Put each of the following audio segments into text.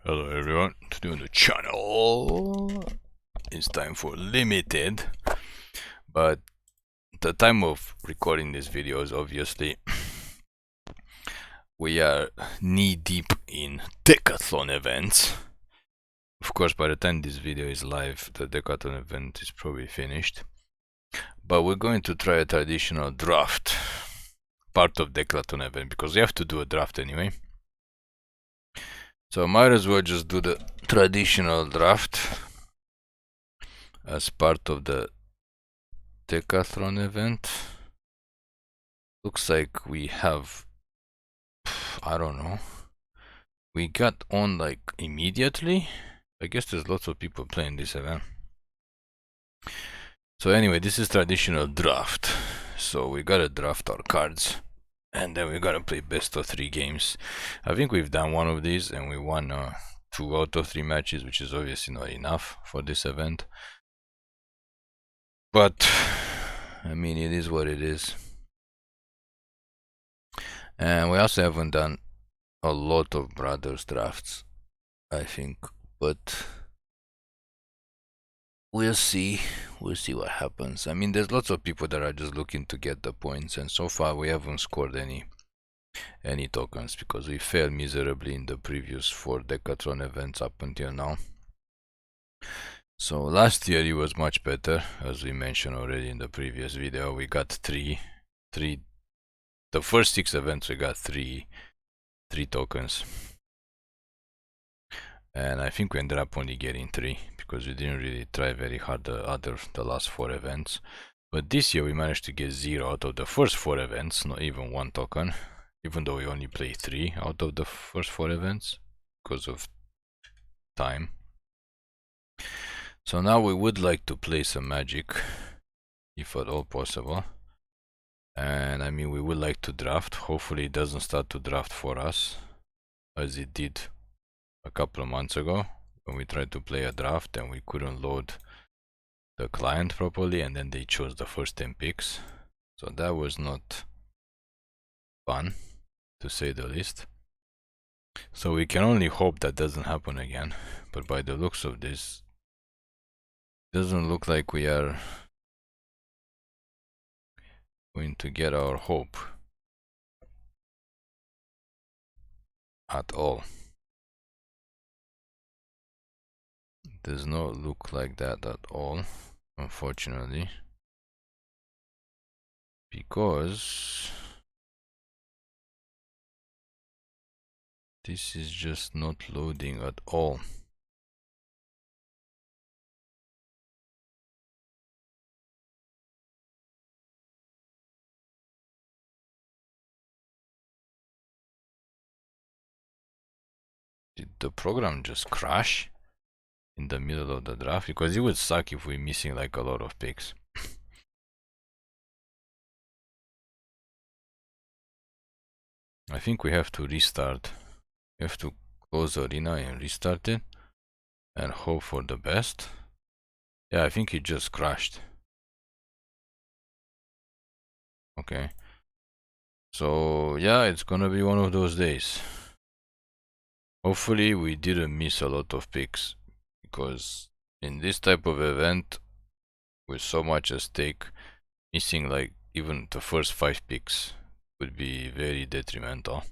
Hello everyone, today on the channel it's time for limited, but the time of recording this video is obviously we are knee deep in Decathlon events. Of course, by the time this video is live, the Decathlon event is probably finished, but we're going to try a traditional draft, part of Decathlon event, because we have to do a draft anyway. So I might as well just do the traditional draft as part of the Decathlon event. Looks like we have, I don't know, we got on like immediately. I guess there's lots of people playing this event. So anyway, this is traditional draft. So we gotta draft our cards and then we gotta play best of 3 games. I think we've done one of these and we won 2 out of 3 matches, which is obviously not enough for this event. But I mean, it is what it is. And we also haven't done a lot of brothers drafts, I think, but we'll see what happens. I mean, there's lots of people that are just looking to get the points, and so far we haven't scored any tokens because we failed miserably in the previous 4 Decathlon events up until now. So last year it was much better, as we mentioned already in the previous video. We got three the first 6 events we got 3 tokens, and I think we ended up only getting 3 because we didn't really try very hard the last 4 events. But this year we managed to get 0 out of the first 4 events, not even 1 token, even though we only played 3 out of the first 4 events because of time. So now we would like to play some Magic, if at all possible. And I mean, we would like to draft. Hopefully it doesn't start to draft for us as it did a couple of months ago when we tried to play a draft and we couldn't load the client properly, and then they chose the first 10 picks. So that was not fun, to say the least. So we can only hope that doesn't happen again. But by the looks of this, it doesn't look like we are going to get our hope at all. It does not look like that at all, unfortunately, because this is just not loading at all. Did the program just crash in the middle of the draft? Because it would suck if we're missing like a lot of picks. I think we have to restart. We have to close the arena and restart it and hope for the best. Yeah, I think it just crashed. Okay. So yeah, it's gonna be one of those days. Hopefully we didn't miss a lot of picks, because in this type of event with so much at stake, missing like even the first 5 picks would be very detrimental.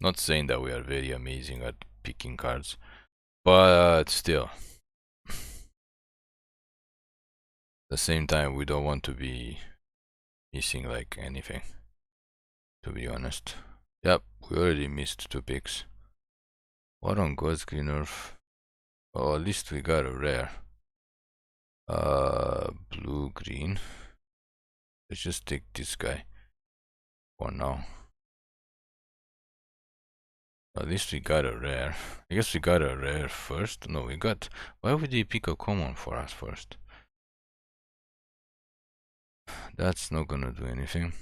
Not saying that we are very amazing at picking cards, but still, at the same time we don't want to be missing like anything, to be honest. Yep, we already missed 2 picks. What on God's green earth? Oh, at least we got a rare. Blue green. Let's just take this guy for now. At least we got a rare. I guess we got a rare first. No, we got. Why would they pick a common for us first? That's not gonna do anything.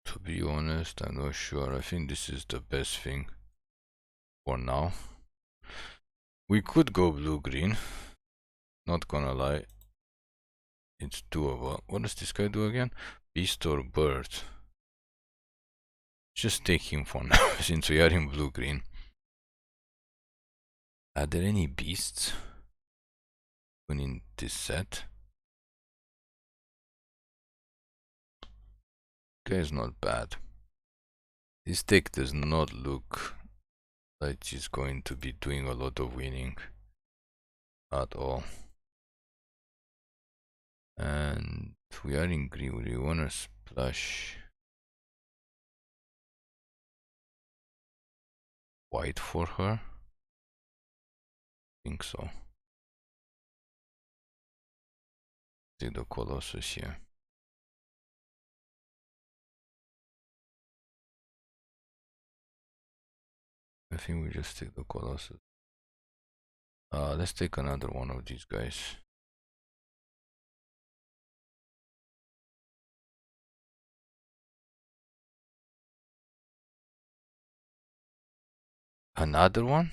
To be honest, I'm not sure. I think this is the best thing for now. We could go blue green, not gonna lie. It's doable. What does this guy do again? Beast or bird? Just take him for now, since we are in blue-green. Are there any beasts in this set? Guy is not bad. This deck does not look like it's going to be doing a lot of winning at all. And we are in green. We wanna splash white for her? I think so. Take the Colossus here. I think we just take the Colossus. Let's take another one of these guys. Another one?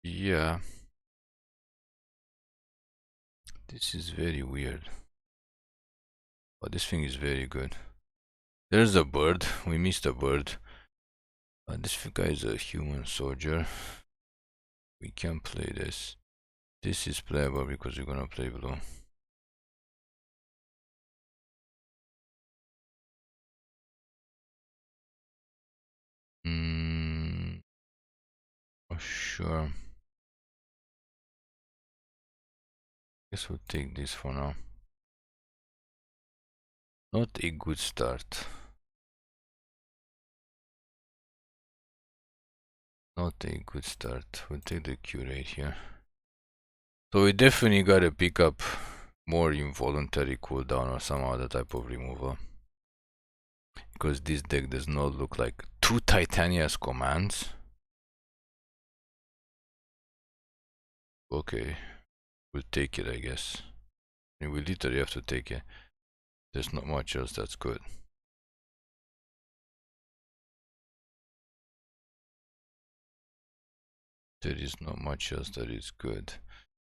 Yeah. This is very weird. But this thing is very good. There's a bird. We missed a bird. This guy is a human soldier. We can play this. This is playable because we're gonna play blue. Oh, sure. Guess we'll take this for now. Not a good start. Not a good start. We'll take the curate here. So we definitely gotta pick up more involuntary cooldown or some other type of removal. Because this deck does not look like two Titania's commands. Okay. We'll take it, I guess. I mean, we literally have to take it. There's not much else that's good. There is not much else that is good.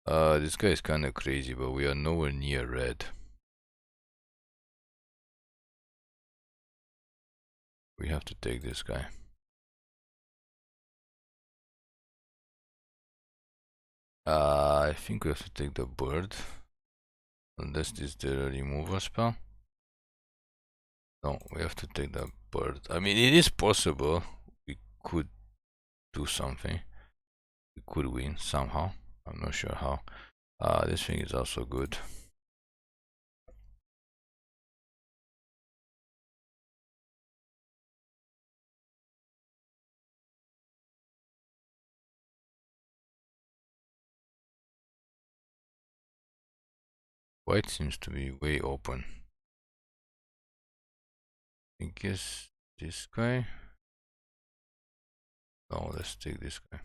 This guy is kind of crazy, but we are nowhere near red. We have to take this guy. I think we have to take the bird. Unless this is the removal spell. No, we have to take the bird. I mean, it is possible. We could do something. We could win somehow. I'm not sure how. This thing is also good. White seems to be way open. I guess this guy. No, let's take this guy.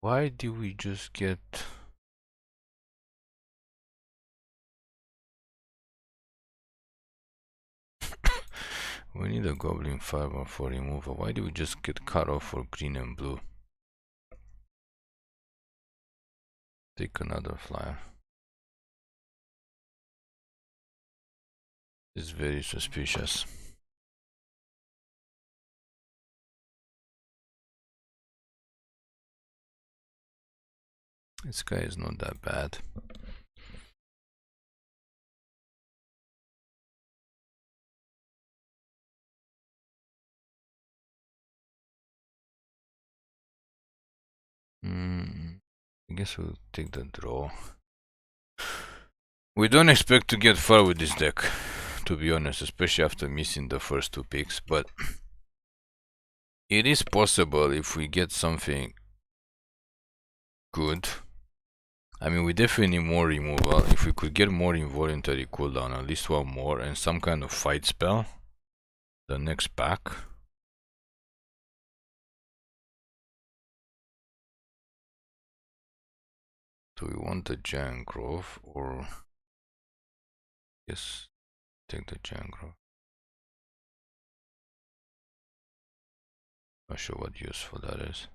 Why do we just get... We need a Goblin Firebomb for removal. Why do we just get cut off for green and blue? Take another flyer. It's very suspicious. This guy is not that bad. I guess we'll take the draw. We don't expect to get far with this deck, to be honest, especially after missing the first two picks, but it is possible if we get something good. I mean, we definitely need more removal. If we could get more involuntary cooldown, at least one more, and some kind of fight spell, the next pack. Do we want the Giant Grove or... Yes, take the Giant Grove. Not sure what useful that is.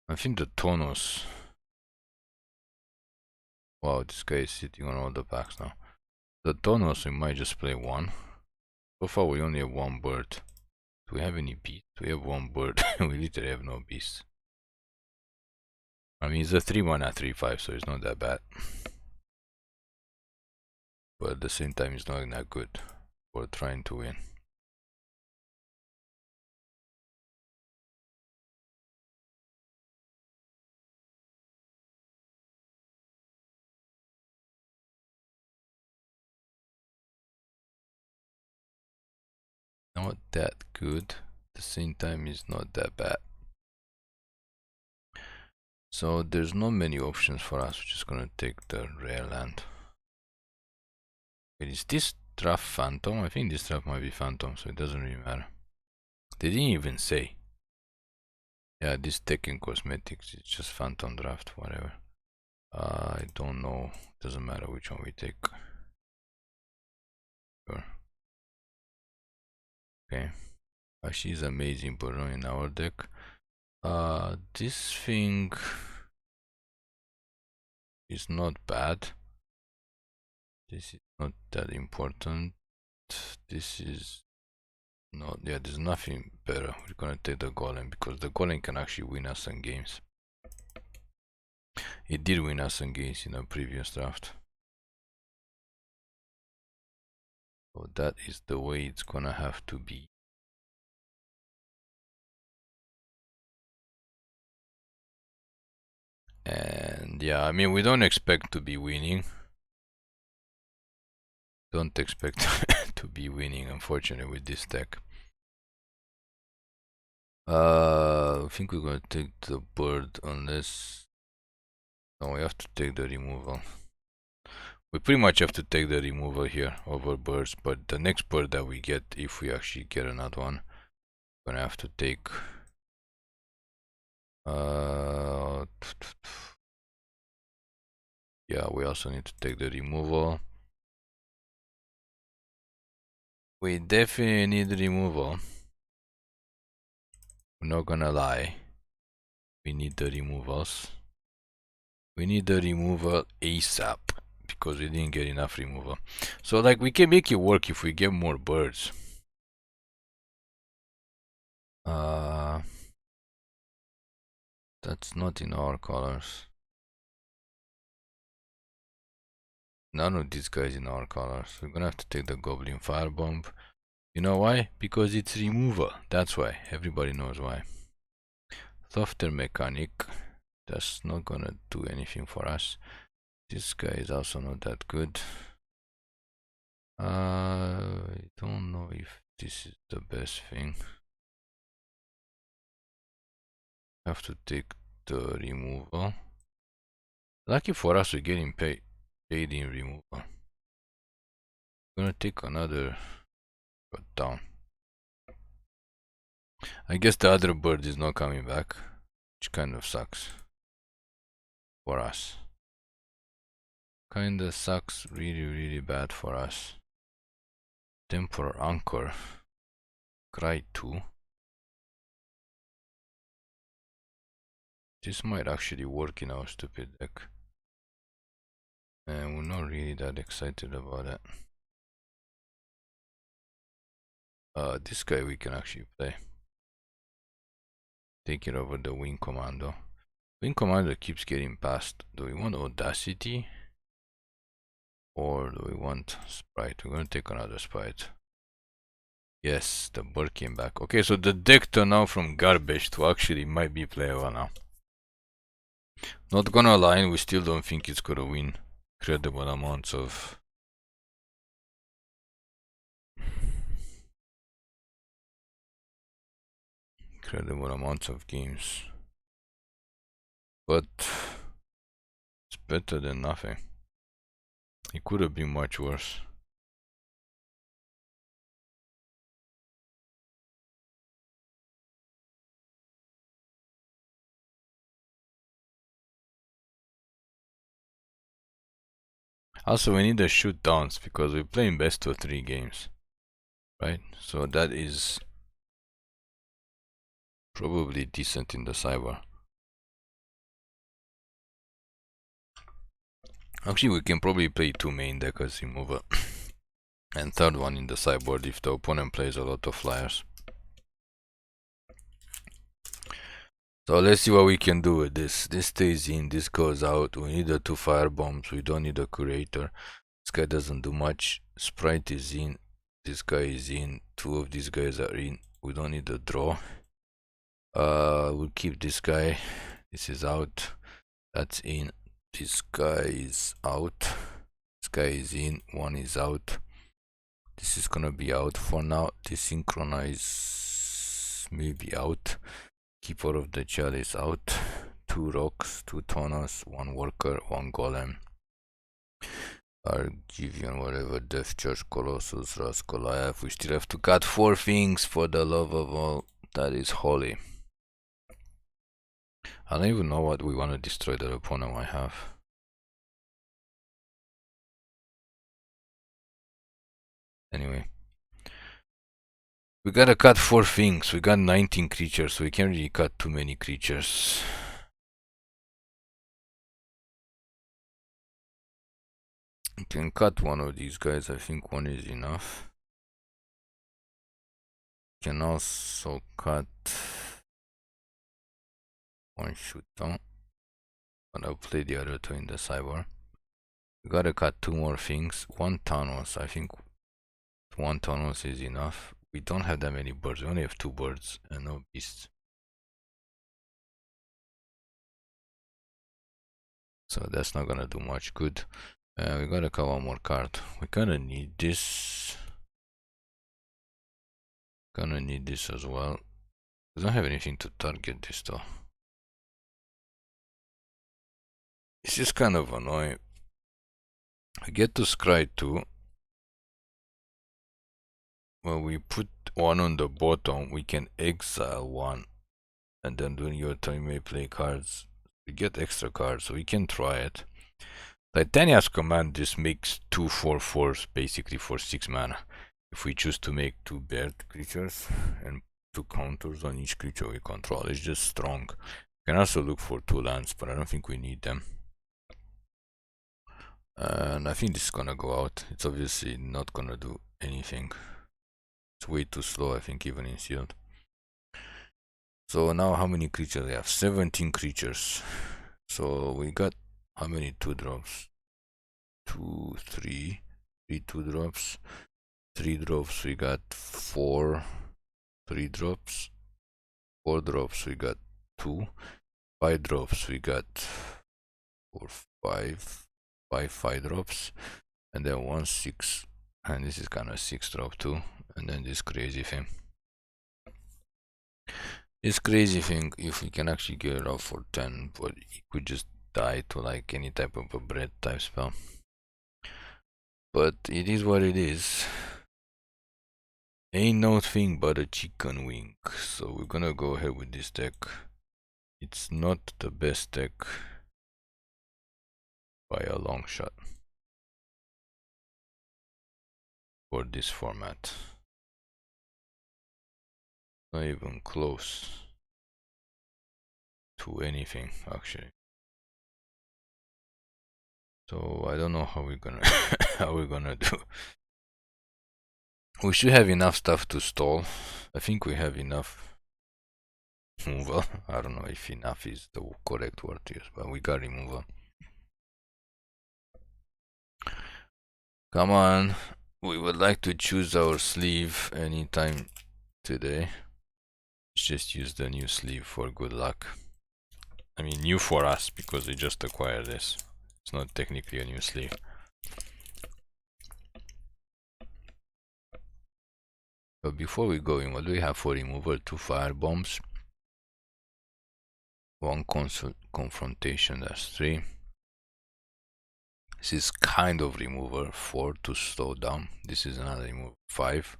I think the Tawnos. Wow, this guy is sitting on all the packs now. The Tawnos, we might just play one. So far we only have one bird. Do we have any beasts? We have one bird. We literally have no beasts. I mean, it's a 3-mana 3/5, so it's not that bad. But at the same time, it's not that good for trying to win. Not that good. At the same time, it's not that bad. So there's not many options for us. We're just gonna take the rare land. Wait, is this draft Phantom? I think this draft might be Phantom, so it doesn't really matter. They didn't even say. Yeah, this tech and cosmetics, it's just Phantom draft, whatever. I don't know. Doesn't matter which one we take. Sure. Okay. She's amazing, but not in our deck. This thing is not bad. This is not that important. This is not, yeah, there's nothing better. We're gonna take the Golem because the Golem can actually win us some games. It did win us some games in a previous draft. So that is the way it's gonna have to be. And yeah, I mean, we don't expect to be winning. Don't expect to be winning, unfortunately, with this deck. I think we're gonna take the bird unless... No, we have to take the removal. We pretty much have to take the removal here over birds, but the next bird that we get, if we actually get another one, we're gonna have to take... yeah, we also need to take the removal. We definitely need removal. I'm not gonna lie. We need the removals. We need the removal ASAP because we didn't get enough removal. So like we can make it work if we get more birds. That's not in our colors. None of these guys in our colors. We're gonna have to take the Goblin Firebomb. You know why? Because it's removal. That's why. Everybody knows why. Softer mechanic. That's not gonna do anything for us. This guy is also not that good. I don't know if this is the best thing. Have to take the removal. Lucky for us, we're getting paid in removal. Gonna take another down. I guess the other bird is not coming back, which kind of sucks for us. Kinda sucks really bad for us. Temporal Anchor. Cry 2. This might actually work in our stupid deck. And we're not really that excited about it. This guy we can actually play. Take it over the Wing Commando. Wing Commando keeps getting passed. Do we want Audacity? Or do we want Sprite? We're gonna take another Sprite. Yes, the bird came back. Okay, so the deck turned out from garbage to actually might be playable now. Not gonna lie, we still don't think it's gonna win incredible amounts of... incredible amounts of games. But better than nothing. It could have been much worse. Also, we need the shoot downs because we're playing best of 3 games, right? So that is probably decent in the cyber. Actually, we can probably play 2 main deck as remover and third one in the sideboard if the opponent plays a lot of flyers. So let's see what we can do with this. This stays in, this goes out. We need the 2 firebombs. We don't need a curator. This guy doesn't do much. Sprite is in. This guy is in. 2 of these guys are in. We don't need a draw. We'll keep this guy. This is out. That's in. This guy is out. This guy is in. 1 is out. This is gonna be out for now. This synchronize may be out. Keeper of the Chalice out. 2 rocks, 2 Tawnos, 1 worker, 1 golem. Argivian whatever, Death Church, Colossus, Goliath. We still have to cut 4 things for the love of all that is holy. I don't even know what we want to destroy that opponent might have. Anyway. We gotta cut 4 things. We got 19 creatures, so we can't really cut too many creatures. We can cut one of these guys. I think 1 is enough. We can also cut 1 shoot down. But I'll play the other 2 in the cyber. We gotta cut 2 more things. 1 Tawnos. I think 1 Tawnos is enough. We don't have that many birds. We only have 2 birds and no beasts. So that's not gonna do much good. We gotta cut 1 more card. We're gonna need this. Gonna need this as well. We don't have anything to target this though. It's just kind of annoying. I get to scry 2. When we put 1 on the bottom, we can exile 1. And then during your turn, you may play cards. We get extra cards, so we can try it. Titania's command just makes 2 4/4s basically for 6 mana. If we choose to make 2 bear creatures and 2 counters on each creature we control, it's just strong. We can also look for 2 lands, but I don't think we need them. And I think this is gonna go out. It's obviously not gonna do anything. It's way too slow, I think, even in sealed. So now how many creatures we have? 17 creatures. So we got how many 2-drops? 2, 3. 3 2-drops. 3 drops we got 4. 3 drops. 4 drops we got 2. 5 drops we got 4, 5. 5 drops. And then 1 6. And this is kind of 6 drop too. And then this crazy thing. This crazy thing, if we can actually get it out for 10, but it could just die to like any type of a bread type spell. But it is what it is. Ain't no thing but a chicken wing. So we're gonna go ahead with this deck. It's not the best deck by a long shot for this format. Not even close to anything actually. So I don't know how we're gonna how we're gonna do. We should have enough stuff to stall. I think we have enough. Removal. I don't know if enough is the correct word to use, but we got removal. Come on. We would like to choose our sleeve anytime today. Let's just use the new sleeve for good luck. I mean, new for us because we just acquired this. It's not technically a new sleeve. But before we go in, what do we have for removal? 2 firebombs. 1 Coastal Confrontation, that's 3. This is kind of remover 4 to slow down. This is another remover 5.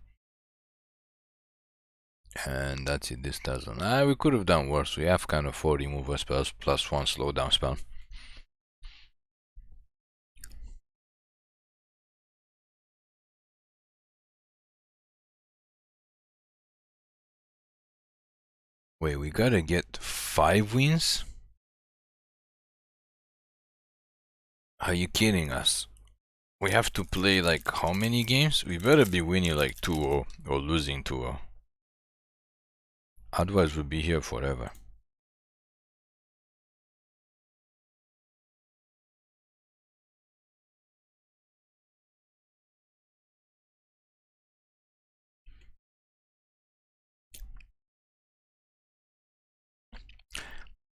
And that's it, this doesn't. We could have done worse. We have kind of 4 remover spells plus 1 slowdown spell. Wait, we gotta get 5 wins? Are you kidding us? We have to play like how many games? We better be winning like 2-0 or losing 2-0. Otherwise we'll be here forever.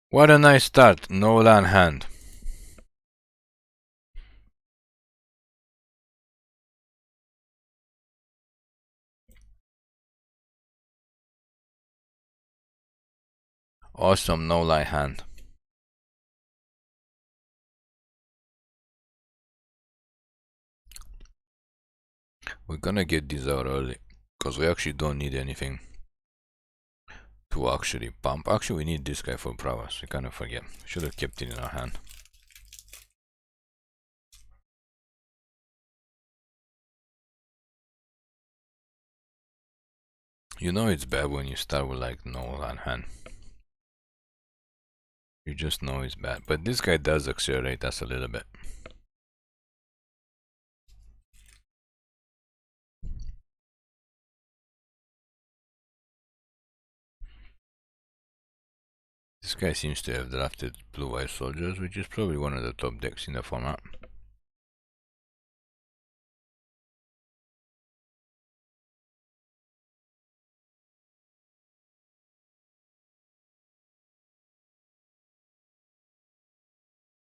What a nice start, no land hand. Awesome no line hand. We're gonna get these out early, because we actually don't need anything to actually pump. Actually, we need this guy for prowess. We kind of forget. Should have kept it in our hand. You know it's bad when you start with like no land hand. You just know it's bad. But this guy does accelerate us a little bit. This guy seems to have drafted blue-white soldiers, which is probably one of the top decks in the format.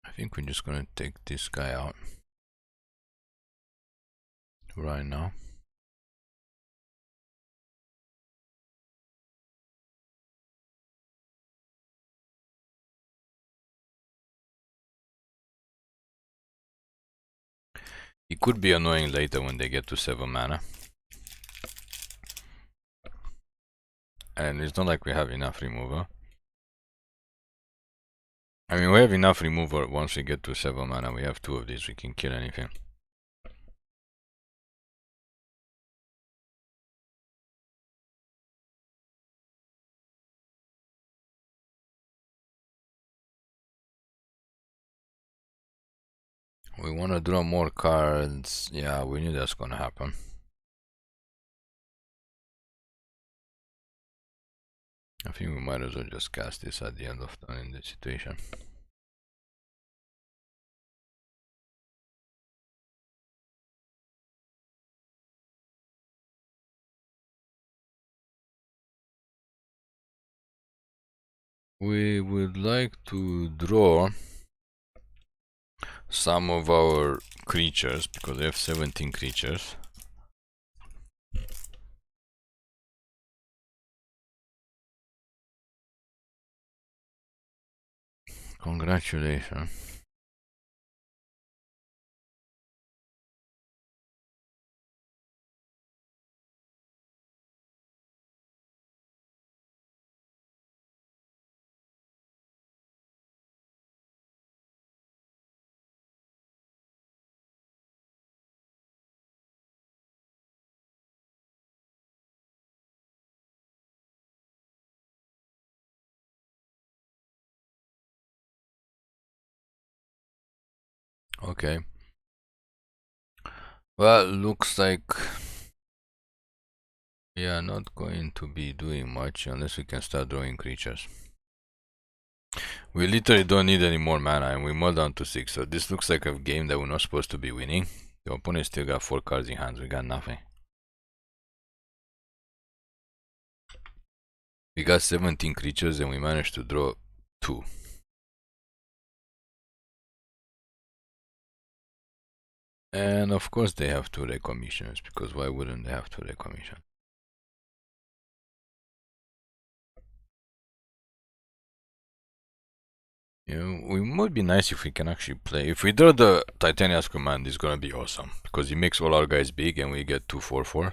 I think we're just gonna take this guy out right now. It could be annoying later when they get to 7 mana. And it's not like we have enough remover. I mean, we have enough remover once we get to 7 mana. We have 2 of these, we can kill anything. We want to draw more cards. Yeah, we knew that's gonna happen. I think we might as well just cast this at the end of turn in this situation. We would like to draw some of our creatures, because we have 17 creatures. Congratulations. Okay. Well, looks like we are not going to be doing much unless we can start drawing creatures. We literally don't need any more mana and we mull down to 6, so this looks like a game that we're not supposed to be winning. The opponent still got 4 cards in hands, we got nothing. We got 17 creatures and we managed to draw 2. And of course they have 2 recommissions, because why wouldn't they have 2 recommissions? Yeah, it would be nice if we can actually play. If we draw the Titania's Command, it's gonna be awesome because it makes all our guys big and we get 2/4/4.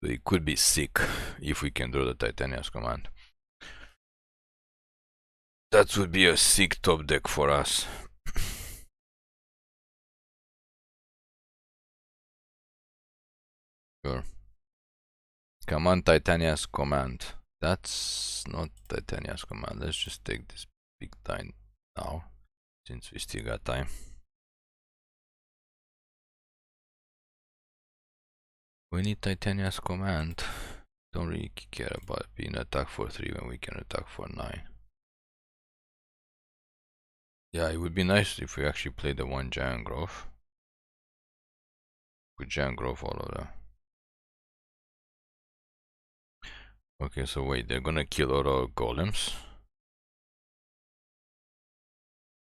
So it could be sick if we can draw the Titania's Command. That would be a sick top deck for us. Sure. Command Titania's Command. That's not Titania's Command. Let's just take this big time now, since we still got time. We need Titania's Command. Don't really care about being attack for 3 when we can attack for 9. Yeah, it would be nice if we actually play the one Giant Growth. With Giant Growth all of them. Okay, so wait, they're gonna kill all our golems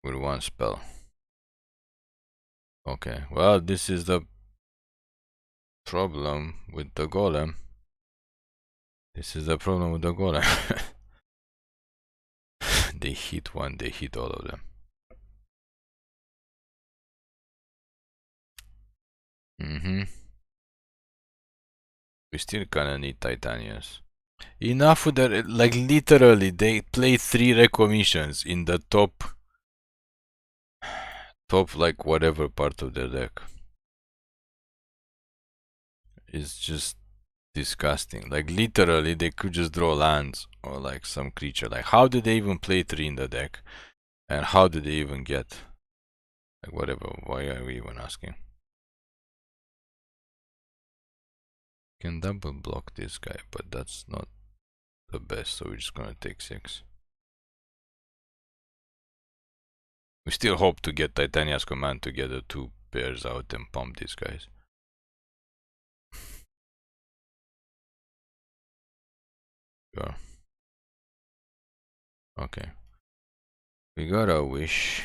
with one spell. Okay, well, this is the problem with the golem. This is the problem with the golem. They hit one, they hit all of them. We still kinda need Titanias. Enough with that, like literally, they play 3 recommissions in the top like whatever part of their deck. It's just disgusting. Like literally, they could just draw lands or like some creature. Like how did they even play 3 in the deck? And how did they even get? Like whatever, why are we even asking? Can double block this guy, but that's not the best, so we're just gonna take 6. We still hope to get Titania's Command to get the 2 pairs out and pump these guys. Sure. Okay. We got a wish.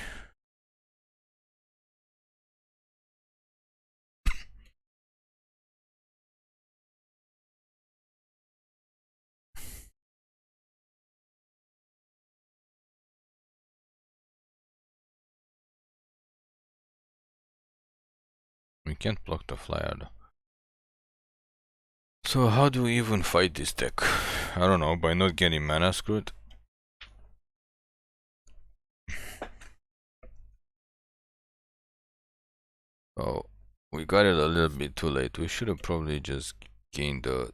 We can't block the flyer though. So how do we even fight this deck? I don't know, by not getting mana screwed. Oh, we got it a little bit too late. We should have probably just gained the...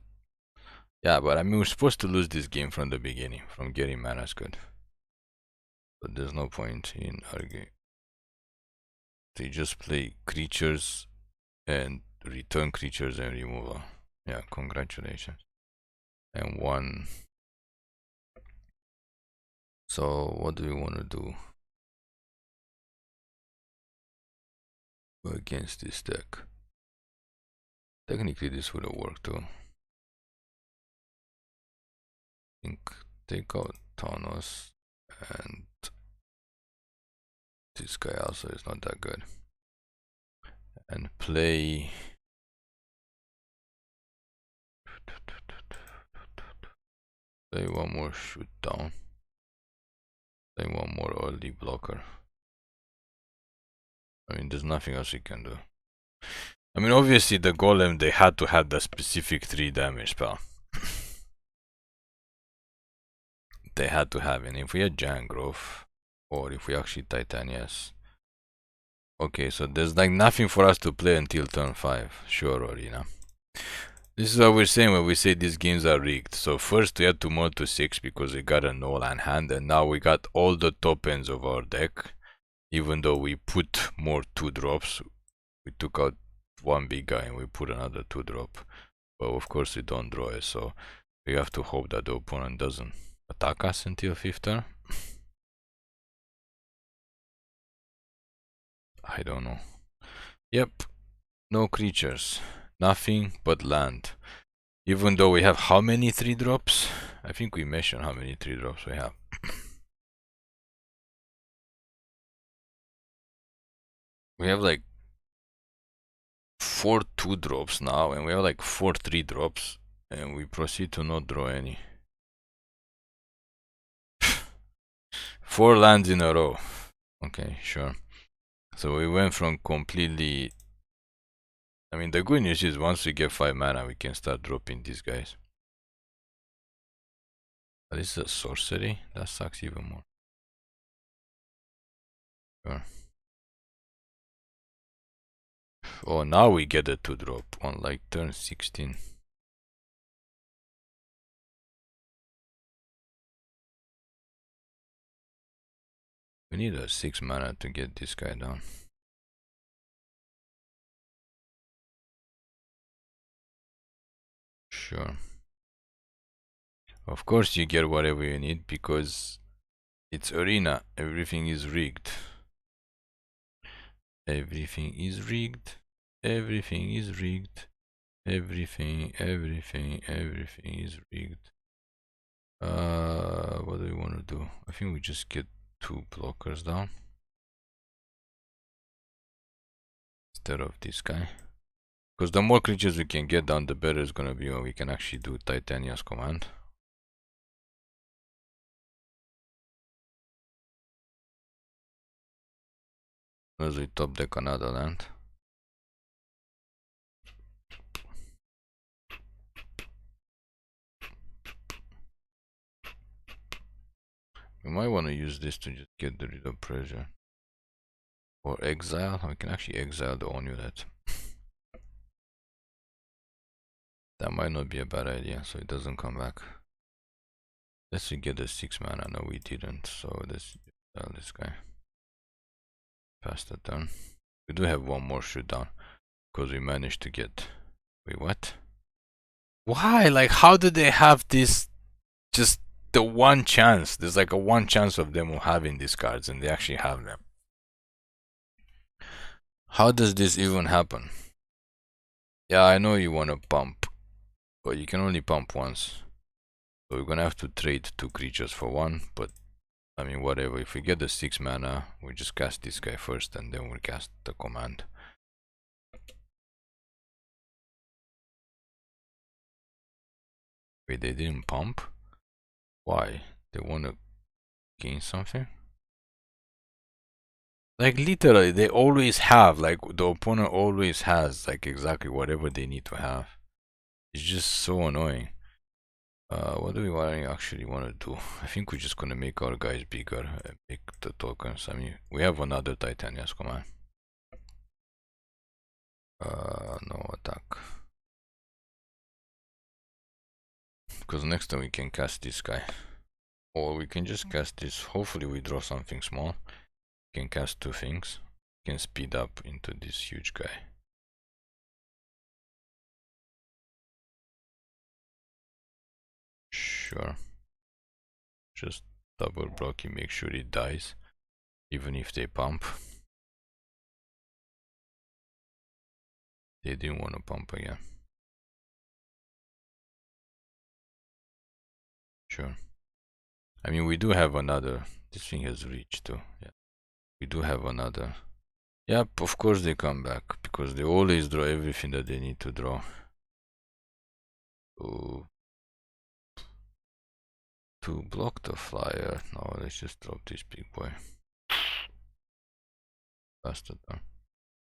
Yeah, but I mean, we're supposed to lose this game from the beginning, from getting mana screwed. But there's no point in arguing. They just play creatures and return creatures and removal. Yeah, congratulations. And 1. So what do we want to do against this deck? Technically this would have worked too. I think take out Tawnos, and this guy also is not that good. And play... Play one more shoot down. Play one more early blocker. I mean, there's nothing else we can do. I mean, obviously the golem, they had to have the specific 3 damage spell. They had to have it. And if we had Giant Growth, or if we actually Titanias. Okay, so there's like nothing for us to play until turn 5. Sure, Arena. This is what we're saying when we say these games are rigged. So first we had to mod to 6 because we got a no land hand, and now we got all the top ends of our deck. Even though we put more 2-drops, we took out one big guy and we put another 2-drop. But of course we don't draw it, so we have to hope that the opponent doesn't attack us until 5th turn. I don't know. Yep, no creatures, nothing but land. Even though we have how many 3-drops? I think we mentioned how many 3-drops we have. We have like 4 2-drops now, and we have like 4 3-drops, and we proceed to not draw any. 4 lands in a row. Okay, sure. So we went from completely... I mean, the good news is once we get 5 mana, we can start dropping these guys. But this is a sorcery? That sucks even more. Sure. Oh, now we get a 2-drop on like turn 16. We need a 6 mana to get this guy down. Sure. Of course you get whatever you need because it's arena. Everything is rigged. Everything is rigged. Everything is rigged. Everything is rigged. What do we want to do? I think we just get 2 blockers down instead of this guy. Because the more creatures we can get down, the better it's gonna be when we can actually do Titania's command. As we top deck another land. We might want to use this to just get rid of pressure. Or exile. We can actually exile the Onulet. That might not be a bad idea, so it doesn't come back. Let's get a 6 mana. No, we didn't. So let's exile this guy. Pass the turn. We do have one more shoot down. Because we managed to get... Wait, what? Why? Like, how do they have this... Just the one chance? There's like a 1 chance of them having these cards, and they actually have them. How does this even happen? Yeah, I know you want to pump, but you can only pump once. So we're gonna have to trade 2 creatures for 1, but I mean, whatever. If we get the 6 mana, we just cast this guy first and then we'll cast the command. Wait, they didn't pump? Why? They wanna gain something? Like, literally, they always have, like, the opponent always has, like, exactly whatever they need to have. It's just so annoying. What do we actually want to do? I think we're just gonna make our guys bigger and make the tokens. I mean, we have another Titania's command. No attack. Because next time we can cast this guy. Or we can just cast this. Hopefully we draw something small. We can cast 2 things. We can speed up into this huge guy. Sure. Just double block him, make sure he dies. Even if they pump. They didn't want to pump again. Sure. I mean, we do have another. This thing has reach too. Yeah. We do have another. Yep, of course they come back. Because they always draw everything that they need to draw. To block the flyer. No, let's just drop this big boy. Faster turn.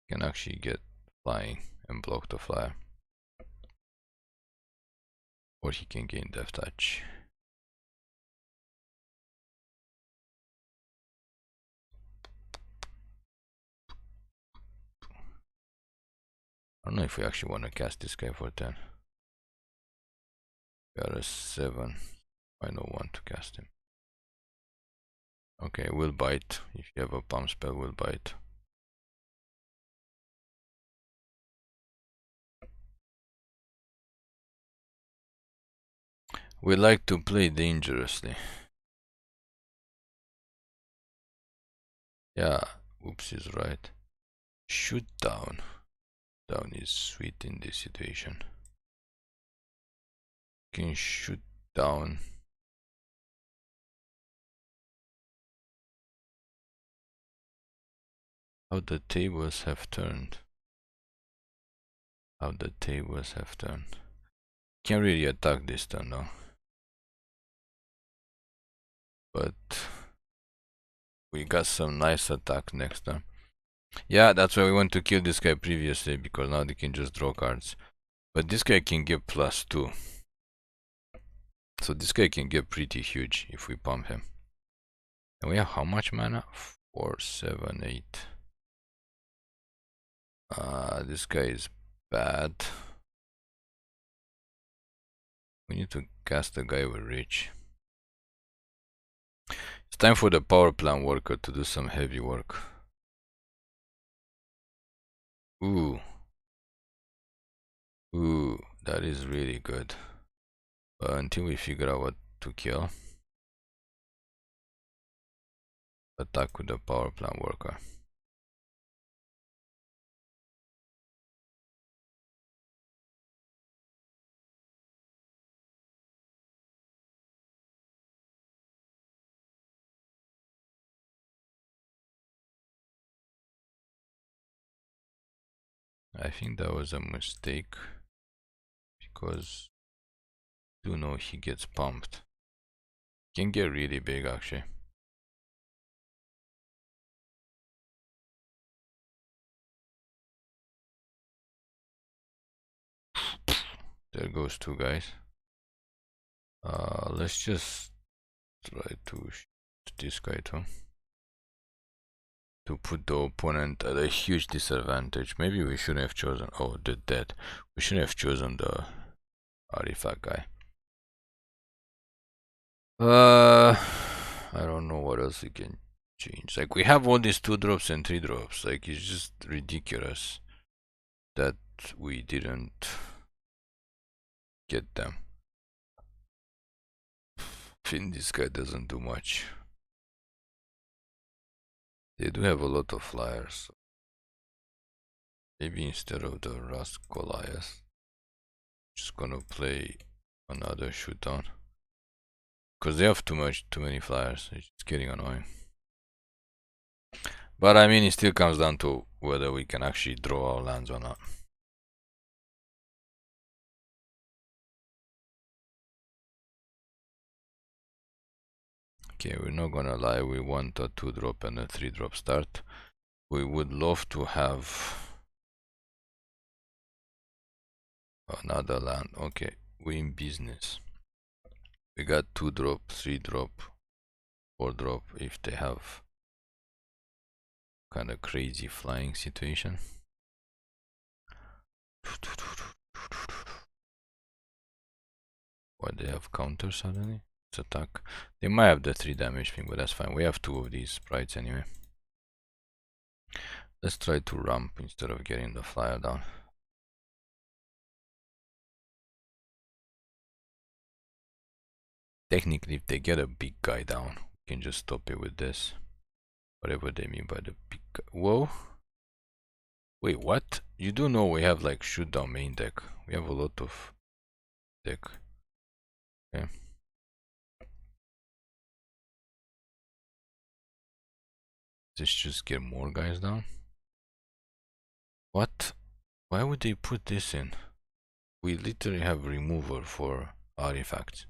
Can actually get flying and block the flyer. Or he can gain death touch. I don't know if we actually want to cast this guy for 10. We are a 7. I don't want to cast him. Okay, we'll bite. If you have a pump spell, we'll bite. We like to play dangerously. Yeah, oops is right. Shoot down. Down is sweet in this situation. Can shoot down. How the tables have turned. How the tables have turned. Can't really attack this turn though. But we got some nice attack next time. Yeah, that's why we want to kill this guy previously, because now they can just draw cards. But this guy can get +2. So this guy can get pretty huge if we pump him. And we have how much mana? 4, 7, 8. This guy is bad. We need to cast a guy with reach. It's time for the power plant worker to do some heavy work. Ooh. Ooh, that is really good. Until we figure out what to kill. Attack with the power plant worker. I think that was a mistake, because I do know he gets pumped. Can get really big actually. There goes 2 guys. Let's just try to shoot this guy too, to put the opponent at a huge disadvantage. Maybe we shouldn't have chosen, oh, the dead. We shouldn't have chosen the artifact guy. I don't know what else we can change. Like, we have all these 2 drops and 3 drops. Like, it's just ridiculous that we didn't get them. I think this guy doesn't do much. They do have a lot of flyers. So maybe instead of the Rust Goliath, just gonna play another shootdown. Because they have too many flyers. It's getting annoying. But I mean, it still comes down to whether we can actually draw our lands or not. Okay, we're not gonna lie, we want a 2 drop and a 3 drop start. We would love to have another land. Okay, we're in business. We got 2 drop, 3 drop, 4 drop if they have kind of crazy flying situation. What, they have counter suddenly? It's attack. They might have the 3 damage thing, but that's fine. We have 2 of these sprites anyway. Let's try to ramp instead of getting the flyer down. Technically, if they get a big guy down, we can just stop it with this. Whatever they mean by the big guy. Whoa. Wait, what? You do know we have like shoot down main deck. We have a lot of deck. Okay. Let's just get more guys down. What? Why would they put this in? We literally have removal for artifacts.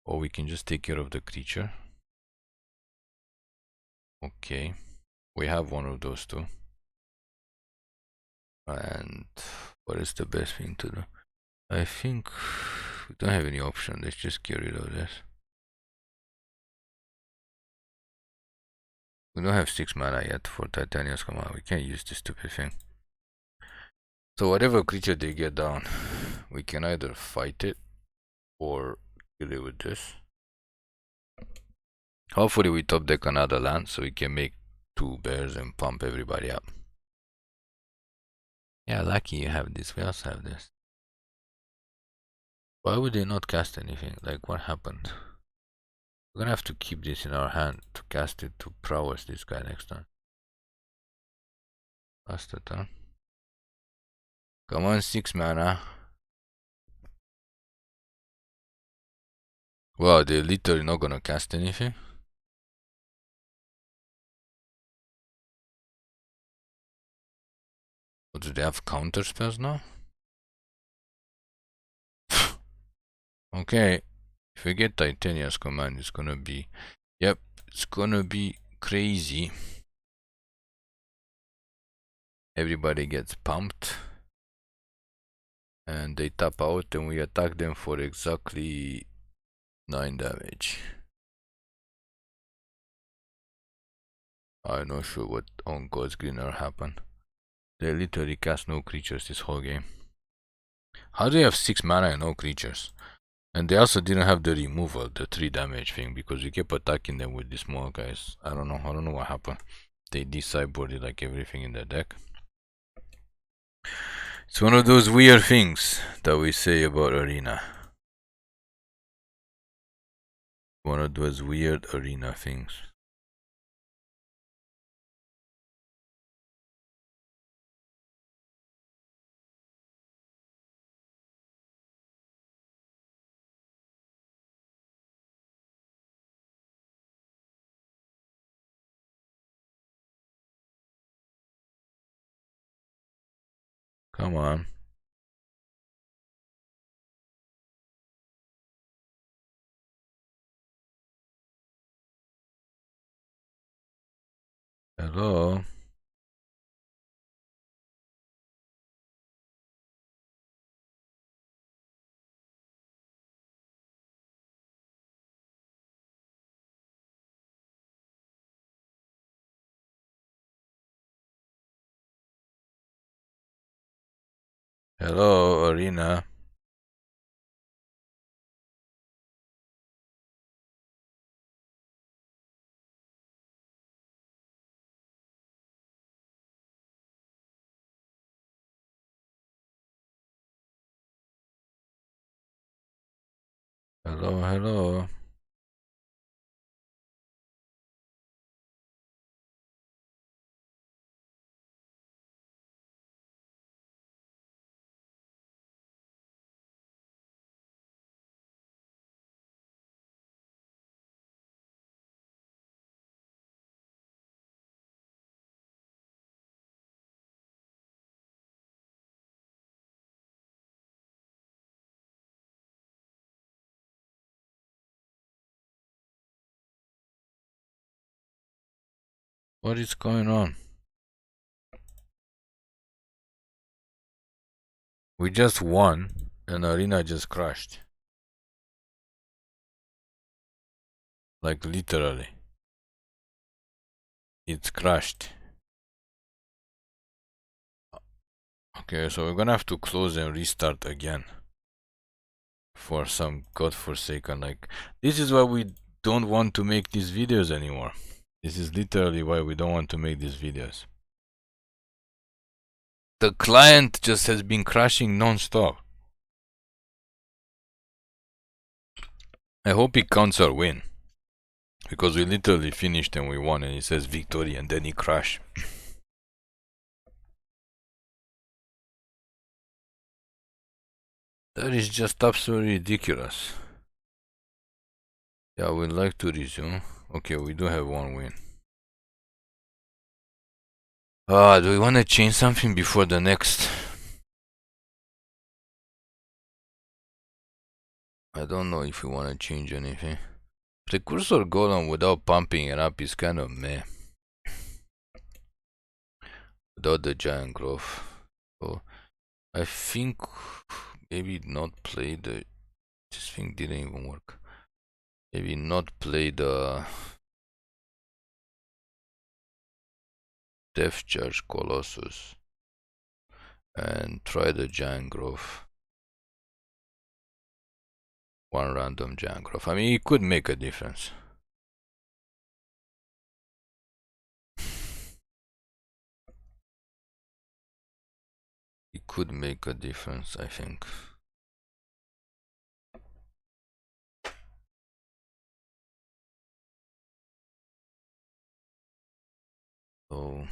Or we can just take care of the creature. Okay. We have one of those two. And what is the best thing to do? I think we don't have any option. Let's just get rid of this. We don't have 6 mana yet for Titania's command. We can't use this stupid thing. So whatever creature they get down, we can either fight it or kill it with this. Hopefully we top deck another land so we can make 2 bears and pump everybody up. Yeah, lucky you have this. We also have this. Why would they not cast anything? Like, what happened? We're gonna have to keep this in our hand to cast it to prowess this guy next turn. Last turn. Come on, 6 mana. Wow, they're literally not gonna cast anything. Or do they have counter spells now? Okay, if we get Titania's command, it's gonna be... Yep, it's gonna be crazy. Everybody gets pumped. And they tap out and we attack them for exactly 9 damage. I'm not sure what on God's Greener happened. They literally cast no creatures this whole game. How do they have 6 mana and no creatures? And they also didn't have the removal, the 3 damage thing, because we kept attacking them with the small guys. I don't know what happened. They de-sideboarded like everything in their deck. It's one of those weird things that we say about Arena. One of those weird Arena things. Come on. Hello? Hello, Arena. Hello, hello. What is going on? We just won and Arena just crashed. Like literally. It's crashed. Okay, so we're gonna have to close and restart again. For some godforsaken, like, this is why we don't want to make these videos anymore. This is literally why we don't want to make these videos. The client just has been crashing non-stop. I hope it counts our win. Because we literally finished and we won and it says victory and then it crashed. That is just absolutely ridiculous. Yeah, we'd like to resume. Okay, we do have one win. Do we want to change something before the next? I don't know if we want to change anything. Precursor Golem without pumping it up is kind of meh. Without the giant growth. So I think maybe not play the... This thing didn't even work. Maybe not play the... Death Charge Colossus. And try the giant growth. One random giant growth. I mean, it could make a difference. It could make a difference, I think. So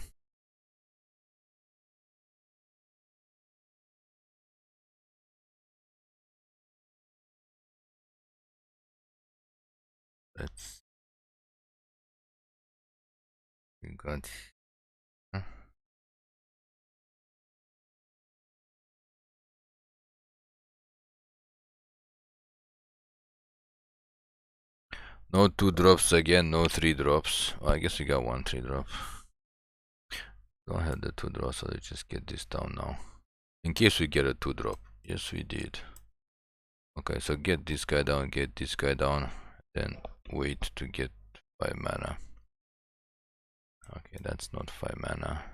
let's... We got... No 2 drops again, no 3 drops. Well, I guess we got 1 3 drop. Don't have the 2 drops, so let's just get this down now. In case we get a 2 drop. Yes, we did. Okay, so get this guy down, get this guy down, then wait to get 5 mana. Okay, that's not 5 mana.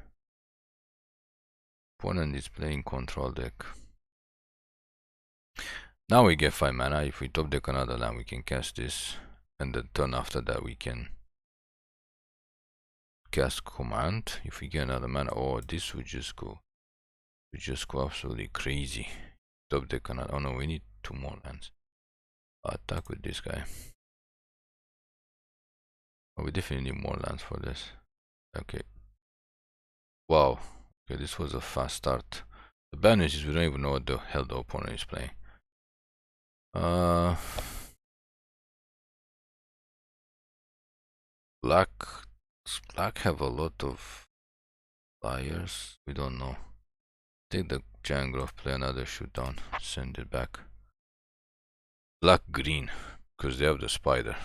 Opponent is playing control deck. Now we get 5 mana. If we top deck another land, we can cast this, and the turn after that we can cast command. If we get another mana, oh, this would just go. We just go absolutely crazy. Top deck another. Oh no, we need 2 more lands. Attack with this guy. Oh, we definitely need more lands for this. Okay. Wow. Okay, this was a fast start. The bad news is we don't even know what the hell the opponent is playing. Black have a lot of flyers. We don't know. Take the giant growth, play another shoot down, send it back. Black green, because they have the spider.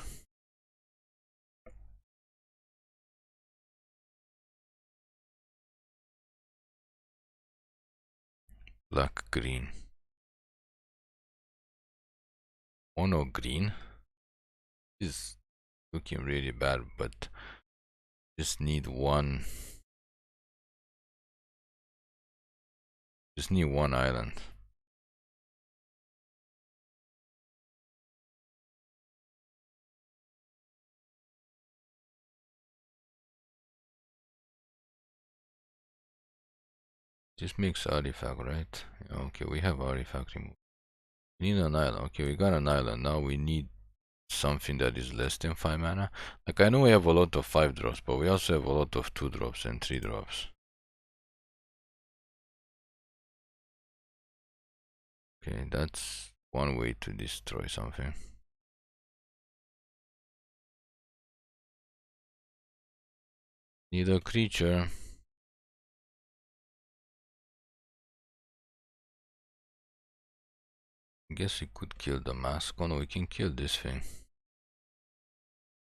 Black green. Mono green is looking really bad, but just need one. Just need one island. This makes artifact, right? Okay, we have artifact removal. We need an island. Okay, we got an island. Now we need something that is less than 5 mana. Like, I know we have a lot of 5 drops, but we also have a lot of 2 drops and 3 drops. Okay, that's one way to destroy something. Need a creature. I guess we could kill the mask. Oh no, we can kill this thing.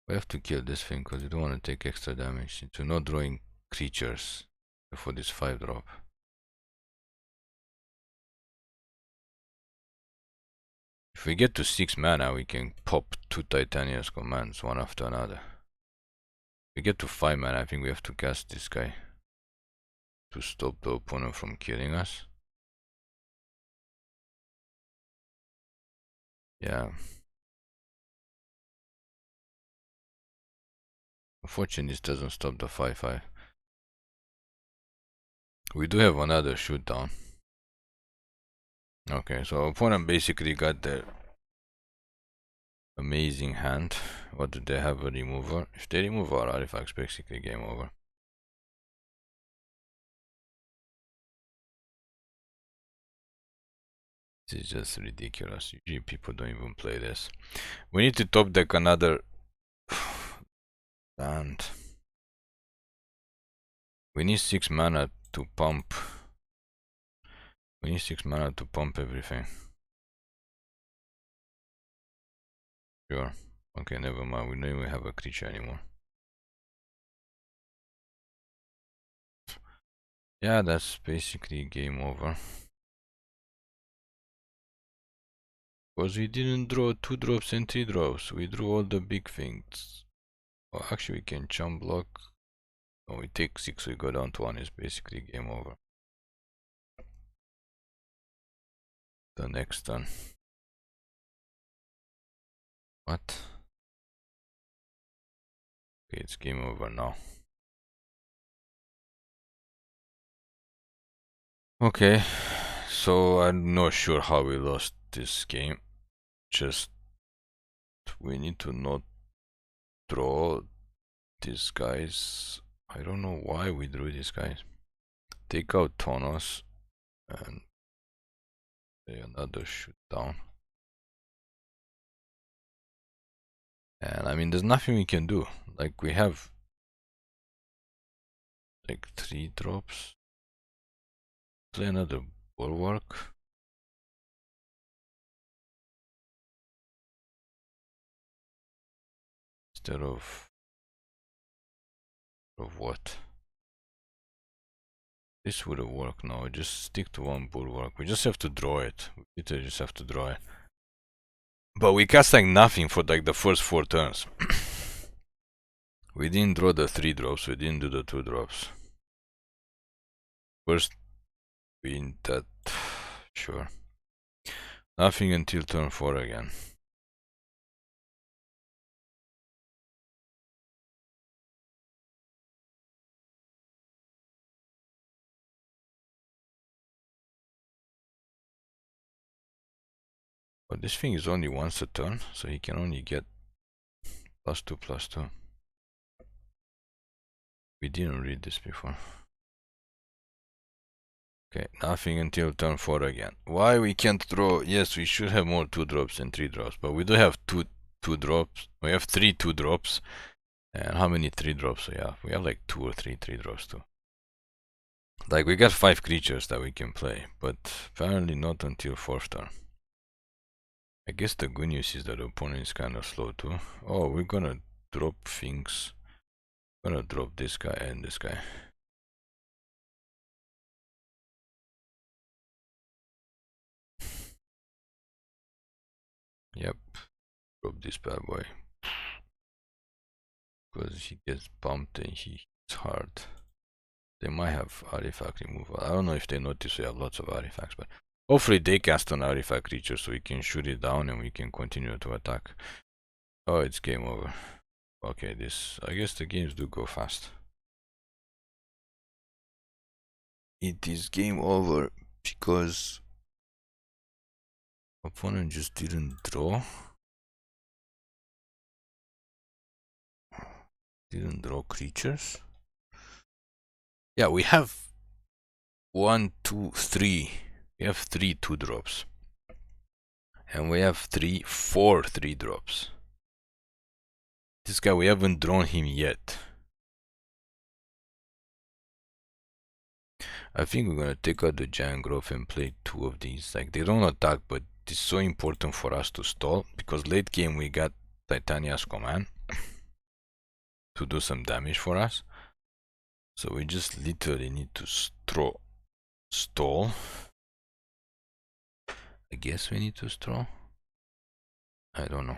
We have to kill this thing because we don't want to take extra damage into not drawing creatures for this 5 drop. If we get to 6 mana, we can pop 2 Titania's commands one after another. If we get to 5 mana, I think we have to cast this guy to stop the opponent from killing us. Yeah. Unfortunately, this doesn't stop the 5/5. We do have another shoot down. Okay, so opponent basically got their amazing hand. What do they have? A remover? If they remove our artifacts, basically game over. This is just ridiculous. Usually people don't even play this. We need to top deck another land. We need 6 mana to pump. We need 6 mana to pump everything. Sure. Okay, never mind. We don't even have a creature anymore. Yeah, that's basically game over. Because we didn't draw 2 drops and 3 drops. We drew all the big things. Well, actually, we can chump block. Oh, we take 6, we go down to 1. It's basically game over. The next turn. What? Okay, it's game over now. Okay, so I'm not sure how we lost this game. Just we need to not draw these guys. I don't know why we drew these guys. Take out Tawnos and another shoot down. And I mean, there's nothing we can do. Like, we have like 3 drops. Play another bulwark. instead of what? This would have worked. No, just stick to one bulwark. We just have to draw it. We literally just have to draw it. But we cast like nothing for like the first 4 turns. We didn't draw the 3 drops. We didn't do the 2 drops. First, we in that. Sure. Nothing until turn 4 again. But this thing is only once a turn, so he can only get +2/+2. We didn't read this before. Okay, nothing until turn 4 again. Why we can't draw? Yes, we should have more 2 drops and 3 drops, but we do have two drops. We have 3 2 drops. And how many 3 drops we have? We have like 2 or 3 3 drops too. Like we got 5 creatures that we can play, but apparently not until 4th turn. I guess the good news is that the opponent is kind of slow too. Oh, we're gonna drop things. Gonna drop this guy and this guy. Yep, drop this bad boy. Because he gets bumped and he hits hard. They might have artifact removal. I don't know if they notice we have lots of artifacts, but hopefully they cast an artifact creature so we can shoot it down and we can continue to attack. Oh, it's game over. Okay, this, I guess the games do go fast. It is game over because opponent just didn't draw. Didn't draw creatures. Yeah, we have 1, 2, 3. We have 3 2 drops. And we have 4 3 drops. This guy, we haven't drawn him yet. I think we're gonna take out the giant growth and play 2 of these. Like, they don't attack, but it's so important for us to stall because late game we got Titania's command to do some damage for us. So we just literally need to stall. I guess we need to stall. I don't know.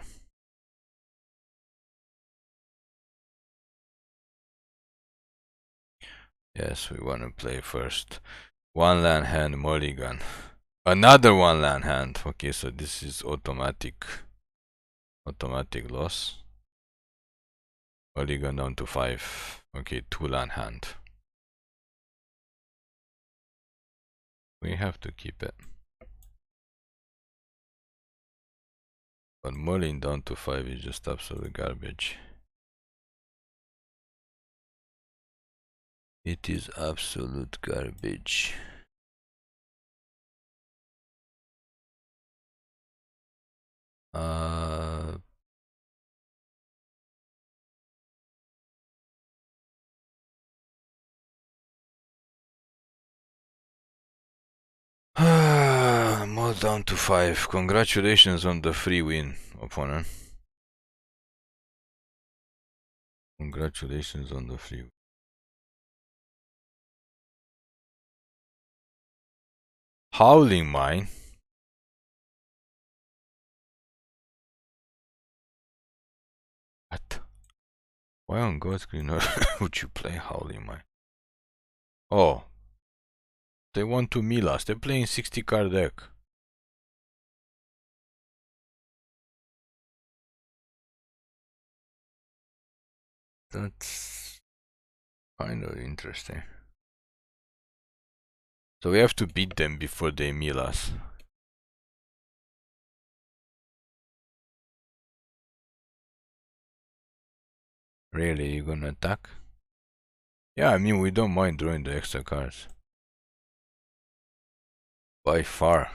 Yes, we want to play first. 1 land hand mulligan. Another 1 land hand. Okay, so this is automatic loss. Mulligan down to 5. Okay, 2 land hand. We have to keep it. But mulling down to 5 is just absolute garbage. It is absolute garbage. Mull down to 5. Congratulations on the free win, opponent. Congratulations on the free win. Howling Mine. What? Why on God's green would you play Howling Mine? Oh. They want to mill us. They're playing 60 card deck. That's kind of interesting. So we have to beat them before they mill us. Really, you gonna attack? Yeah, I mean, we don't mind drawing the extra cards. By far.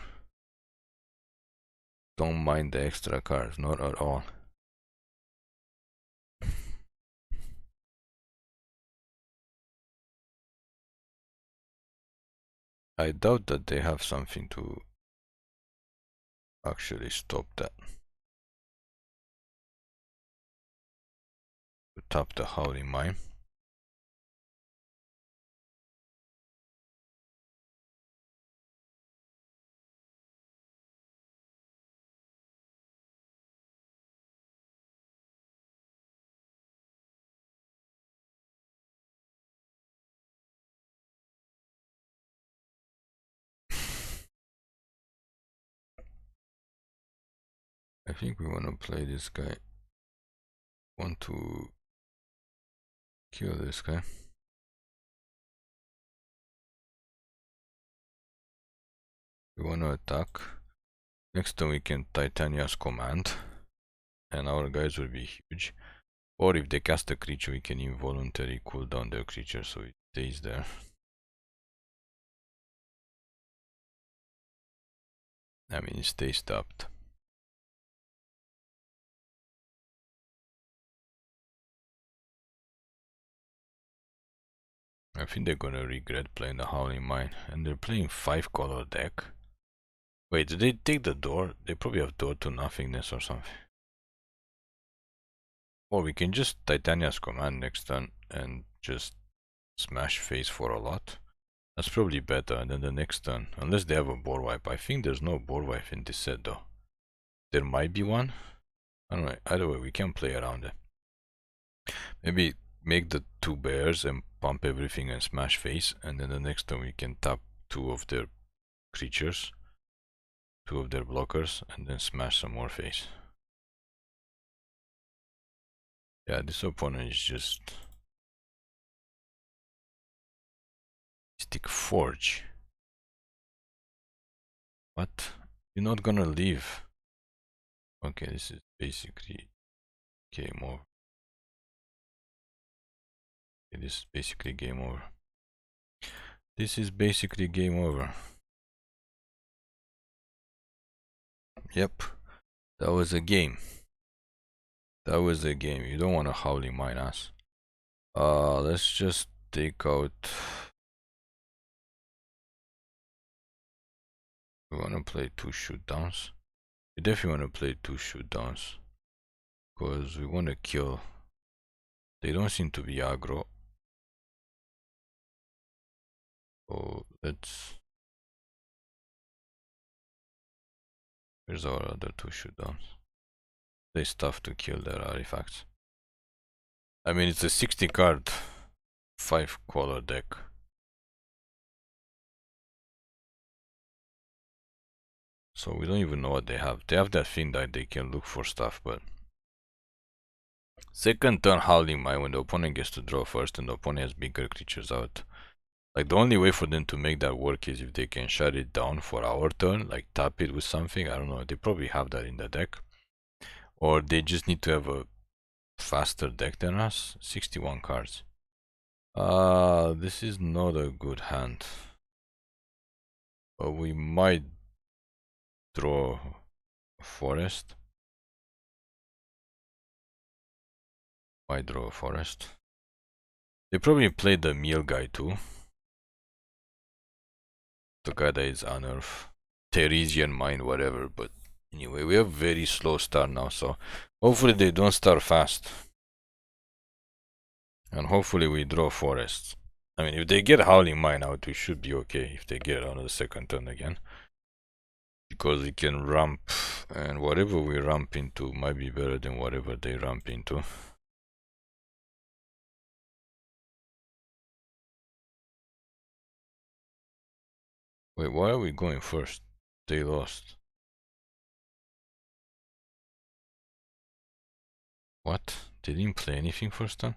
Don't mind the extra cards, not at all. I doubt that they have something to actually stop that. Tap the Howling Mine. I think we want to play this guy. Want to kill this guy. We want to attack. Next turn we can Titania's command, and our guys will be huge. Or if they cast a creature, we can involuntary cool down their creature so it stays there. I mean, it stays tapped. I think they're gonna regret playing the Howling Mine, and they're playing 5-color deck. Wait, did they take the door? They probably have door to nothingness or something. Or we can just Titania's command next turn and just smash face for a lot. That's probably better than the next turn, unless they have a board wipe. I think there's no board wipe in this set though. There might be one. I don't know. Either way, we can play around it. Maybe make the 2 bears and pump everything and smash face, and then the next turn we can tap 2 of their creatures, 2 of their blockers, and then smash some more face. Yeah, this opponent is just Stick Forge. What? You're not gonna leave. Okay, this is basically game over. Okay, this is basically game over. This is basically game over. Yep, that was a game. That was a game. You don't want to Howling Mine us. Let's just take out. We want to play 2 shoot downs. We definitely want to play 2 shoot downs because we want to kill. They don't seem to be aggro. So let's. Where's our other 2 shoot downs? They stuff to kill their artifacts. I mean, it's a 60 card 5-color deck. So we don't even know what they have. They have that thing that they can look for stuff, but second turn Howling Mine when the opponent gets to draw first and the opponent has bigger creatures out. Like the only way for them to make that work is if they can shut it down for our turn, like tap it with something. I don't know. They probably have that in the deck, or they just need to have a faster deck than us. 61 cards. This is not a good hand. But we might draw a forest. Might draw a forest. They probably played the meal guy too. The guy that is unearthed. Theresian Mind, whatever. But anyway, we have very slow start now, so hopefully they don't start fast. And hopefully we draw forests. I mean, if they get Howling Mine out, we should be okay if they get it on the second turn again. Because we can ramp, and whatever we ramp into might be better than whatever they ramp into. Wait, why are we going first? They lost. What? They didn't play anything first time?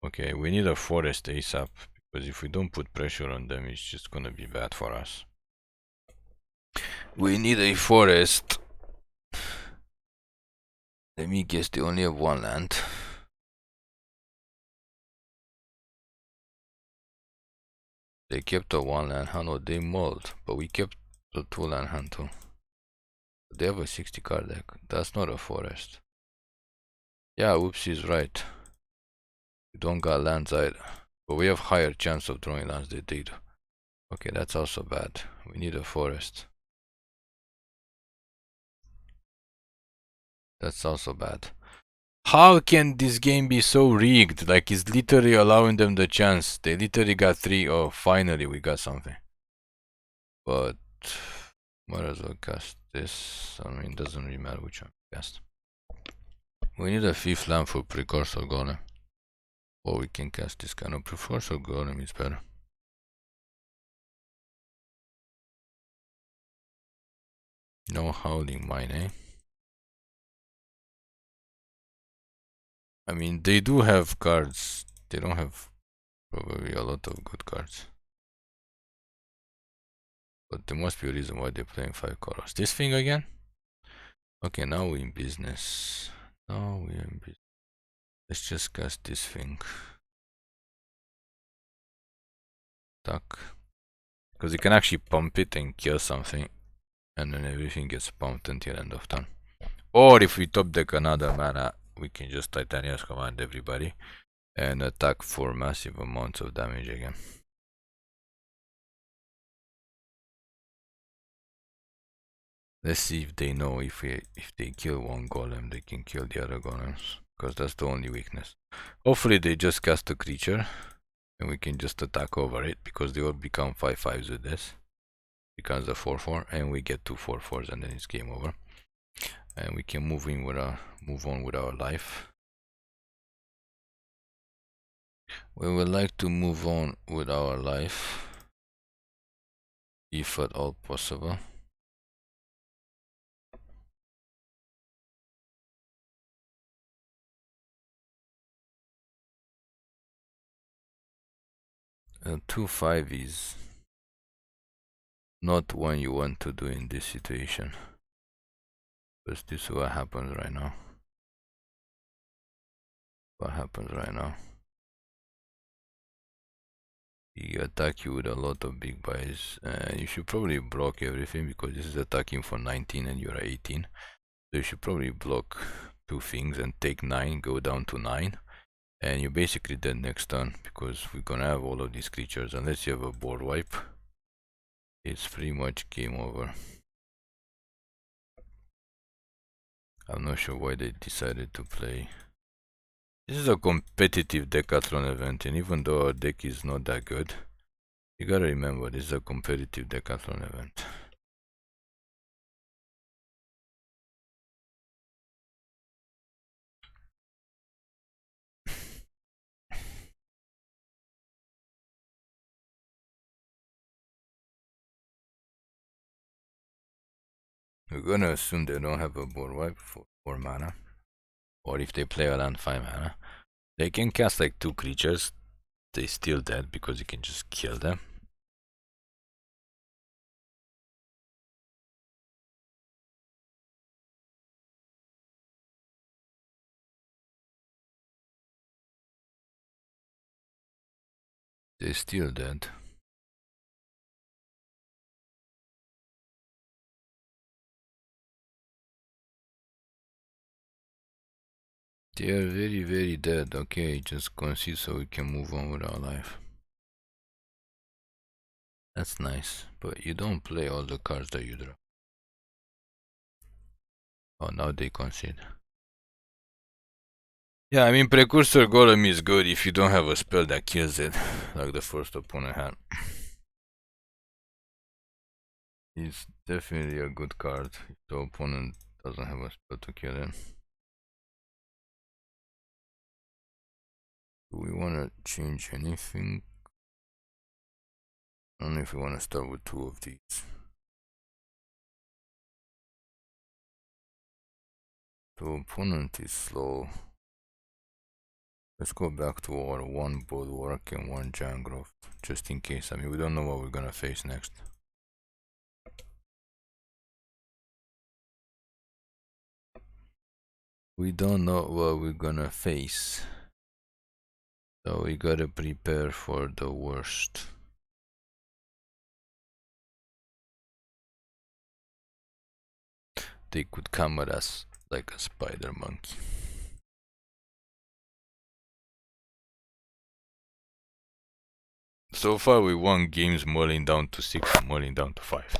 Okay, we need a forest ASAP, because if we don't put pressure on them, it's just gonna be bad for us. We need a forest. Let me guess, they only have 1 land. They kept a 1 land hand, or they mulled, but we kept the 2 land hand too. They have a 60 card deck. That's not a forest. Yeah, Whoops is right. We don't got lands either, but we have higher chance of drawing lands than they do. Okay, that's also bad. We need a forest. That's also bad. How can this game be so rigged? Like, it's literally allowing them the chance. They literally got 3. Oh, finally we got something. But might as well cast this. I mean, it doesn't really matter which one we cast. We need a 5th land for Precursor Golem. Or we can cast this kind of Precursor Golem is better. No Howling Mine, eh? I mean, they do have cards. They don't have probably a lot of good cards. But there must be a reason why they're playing 5 colors. This thing again? Okay, now we're in business. Now we're in business. Let's just cast this thing. Tuck. Because you can actually pump it and kill something. And then everything gets pumped until end of turn. Or if we top deck another mana, we can just Titania's command everybody. And attack for massive amounts of damage again. Let's see if they know if they kill one golem, they can kill the other golems. Because that's the only weakness. Hopefully they just cast a creature. And we can just attack over it. Because they all become 5/5s with this. Becomes a 4/4. And we get 2 4/4s and then it's game over. And we can move on with our life. We would like to move on with our life. If at all possible. A 2/5 is not one you want to do in this situation. Because this is what happens right now. What happens right now? He attack you with a lot of big buys. You should probably block everything because this is attacking for 19 and you're 18. So you should probably block 2 things and take 9, go down to 9. And you're basically dead next turn because we're gonna have all of these creatures unless you have a board wipe. It's pretty much game over. I'm not sure why they decided to play. This is a competitive Decathlon event, and even though our deck is not that good, you gotta remember this is a competitive Decathlon event. We're gonna assume they don't have a board wipe for 4 mana. Or if they play around 5 mana. They can cast like 2 creatures. They still dead because you can just kill them. They're still dead. They are very, very dead. Okay, just concede so we can move on with our life. That's nice, but you don't play all the cards that you draw. Oh, now they concede. Yeah, I mean, Precursor Golem is good if you don't have a spell that kills it, like the first opponent had. It's definitely a good card if the opponent doesn't have a spell to kill it. Do we want to change anything? I don't know if we want to start with 2 of these. The opponent is slow. Let's go back to our 1 Bulwark and 1 Giant Growth, just in case. I mean, we don't know what we're gonna face next. We don't know what we're gonna face. So we gotta prepare for the worst. They could come at us like a spider monkey. So far we won games mulling down to 6 and mulling down to 5.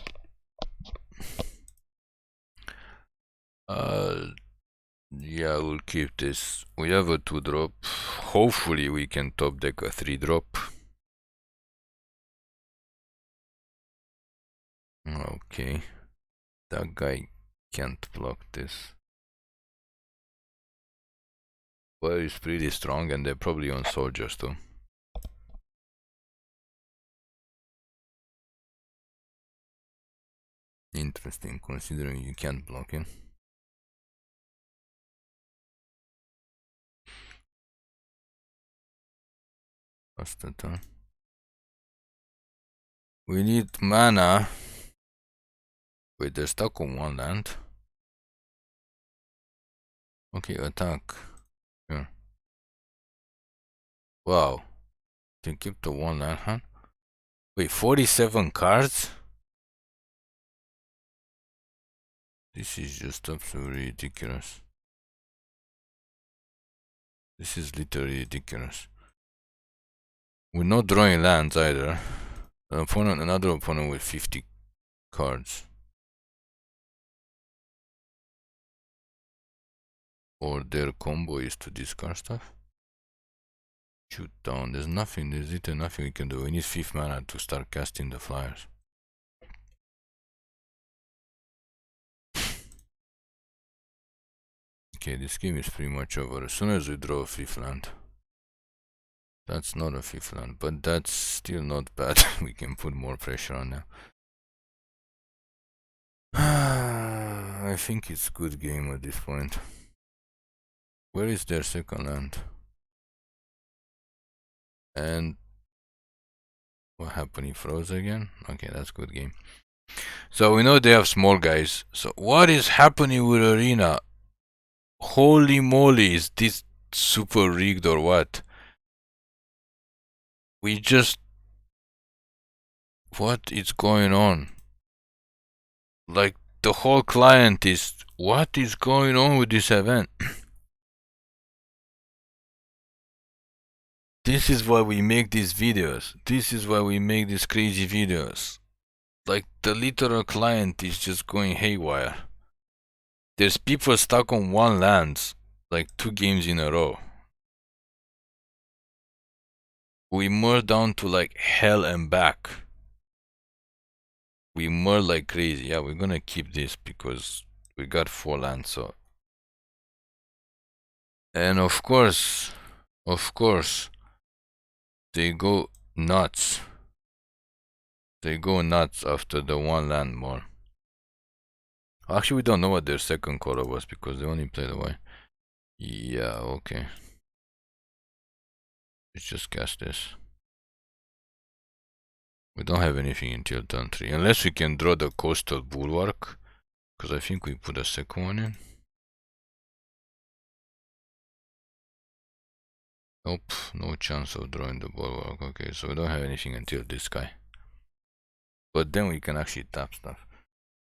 Yeah, we'll keep this. We have a 2-drop. Hopefully we can top deck a 3-drop. Okay. That guy can't block this. Well, he's pretty strong and they're probably on soldiers too. Interesting, considering you can't block him. What's the turn? We need mana. Wait, they're stuck on one land. Okay, attack. Yeah. Wow. They keep the one land, huh? Wait, 47 cards? This is just absolutely ridiculous. This is literally ridiculous. We're not drawing lands either. Another opponent with 50 cards. Or their combo is to discard stuff. Shoot down. There's nothing. There's literally nothing we can do. We need 5th mana to start casting the flyers. Okay, this game is pretty much over. As soon as we draw a 5th land. That's not a 5th land, but that's still not bad. We can put more pressure on them. I think it's good game at this point. Where is their second land? And what happened? He froze again? Okay, that's good game. So we know they have small guys. So what is happening with Arena? Holy moly, is this super rigged or what? We just... What is going on? Like, the whole client is... What is going on with this event? This is why we make these videos. This is why we make these crazy videos. Like, the literal client is just going haywire. There's people stuck on one land, like 2 games in a row. We more down to like hell and back. We more like crazy. Yeah, we're gonna keep this because we got 4 lands, so. And of course, they go nuts. They go nuts after the 1 land more. Actually, we don't know what their second color was because they only played away. Yeah, okay. Let's just cast this. We don't have anything until turn 3. Unless we can draw the Coastal Bulwark. Because I think we put a second one in. Nope, no chance of drawing the Bulwark. Okay, so we don't have anything until this guy. But then we can actually tap stuff.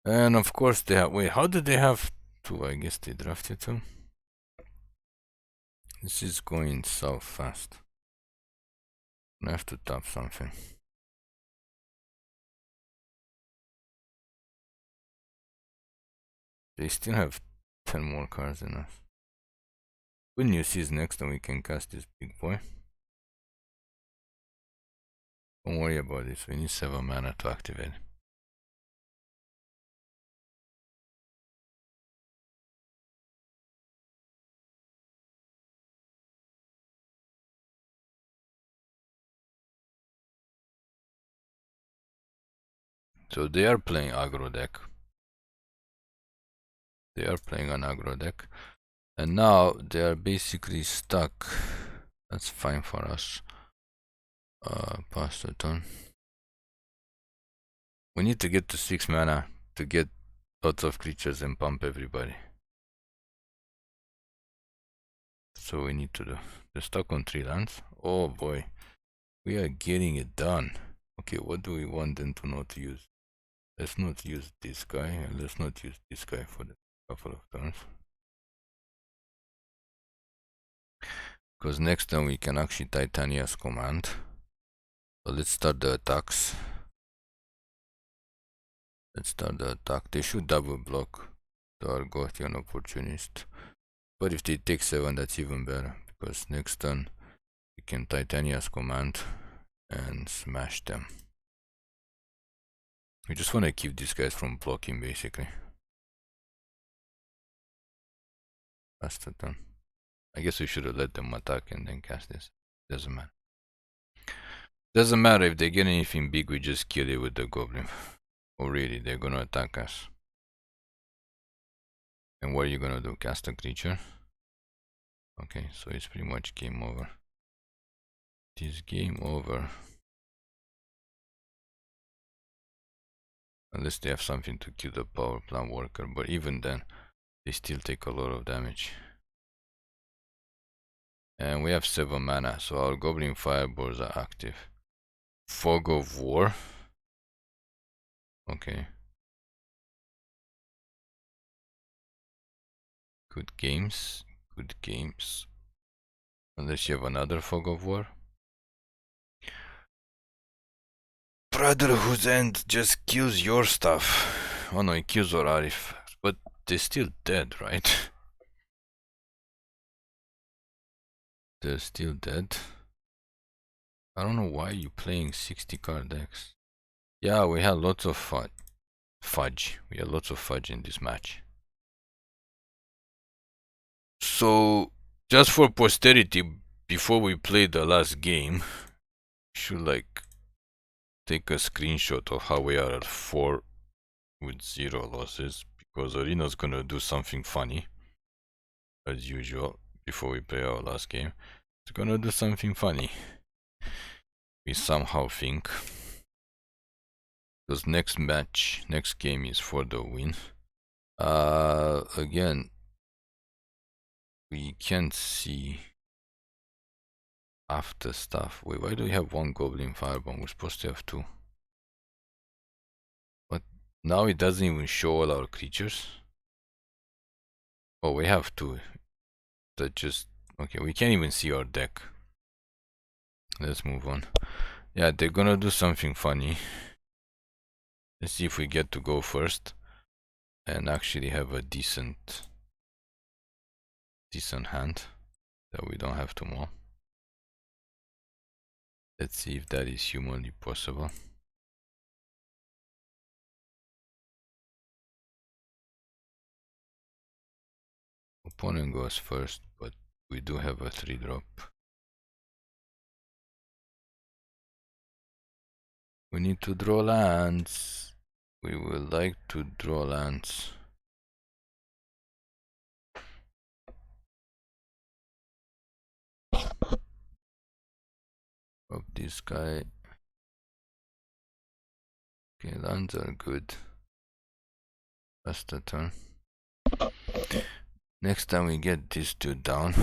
And of course they have... Wait, how did they have 2? I guess they drafted 2. This is going so fast. I have to tap something. They still have 10 more cards than us. When you see next, then we can cast this big boy. Don't worry about this. We need 7 mana to activate. So they are playing aggro deck. They are playing an aggro deck. And now they are basically stuck. That's fine for us. Pass the turn. We need to get to 6 mana to get lots of creatures and pump everybody. So we need to do. They're stuck on 3 lands. Oh boy. We are getting it done. Okay, what do we want them to not use? Let's not use this guy, and let's not use this guy for the couple of turns. Because next turn we can actually Titania's command. So let's start the attacks. Let's start the attack. They should double block the Argothian Opportunist. But if they take 7, that's even better, because next turn we can Titania's command and smash them. We just want to keep these guys from blocking, basically. That's the turn. I guess we should have let them attack and then cast this. Doesn't matter. Doesn't matter if they get anything big, we just kill it with the goblin. Or really, they're gonna attack us. And what are you gonna do? Cast a creature? Okay, so it's pretty much game over. It is game over. Unless they have something to kill the power plant worker, but even then, they still take a lot of damage. And we have 7 mana, so our Goblin Fireballs are active. Fog of War. Okay. Good games. Good games. Unless you have another Fog of War. Brotherhood's End just kills your stuff. Oh no, it kills our artifacts. But they're still dead, right? They're still dead. I don't know why you're playing 60 card decks. Yeah, we had lots of fudge. We had lots of fudge in this match. So, just for posterity, before we play the last game, we should like take a screenshot of how we are at 4 with 0 losses, because Arena's gonna do something funny, as usual, before we play our last game. It's gonna do something funny. We somehow think. Because next game is for the win. Again, we can't see after stuff. Wait, why do we have 1 Goblin Firebomb? We're supposed to have 2. But now it doesn't even show all our creatures. Oh, we have 2. That just... Okay, we can't even see our deck. Let's move on. Yeah, they're gonna do something funny. Let's see if we get to go first and actually have a decent hand that we don't have to maul. Let's see if that is humanly possible. Opponent goes first, but we do have a 3-drop. We need to draw lands. We would like to draw lands. Of this guy. Okay, lands are good. That's the turn. Next time we get these 2 down.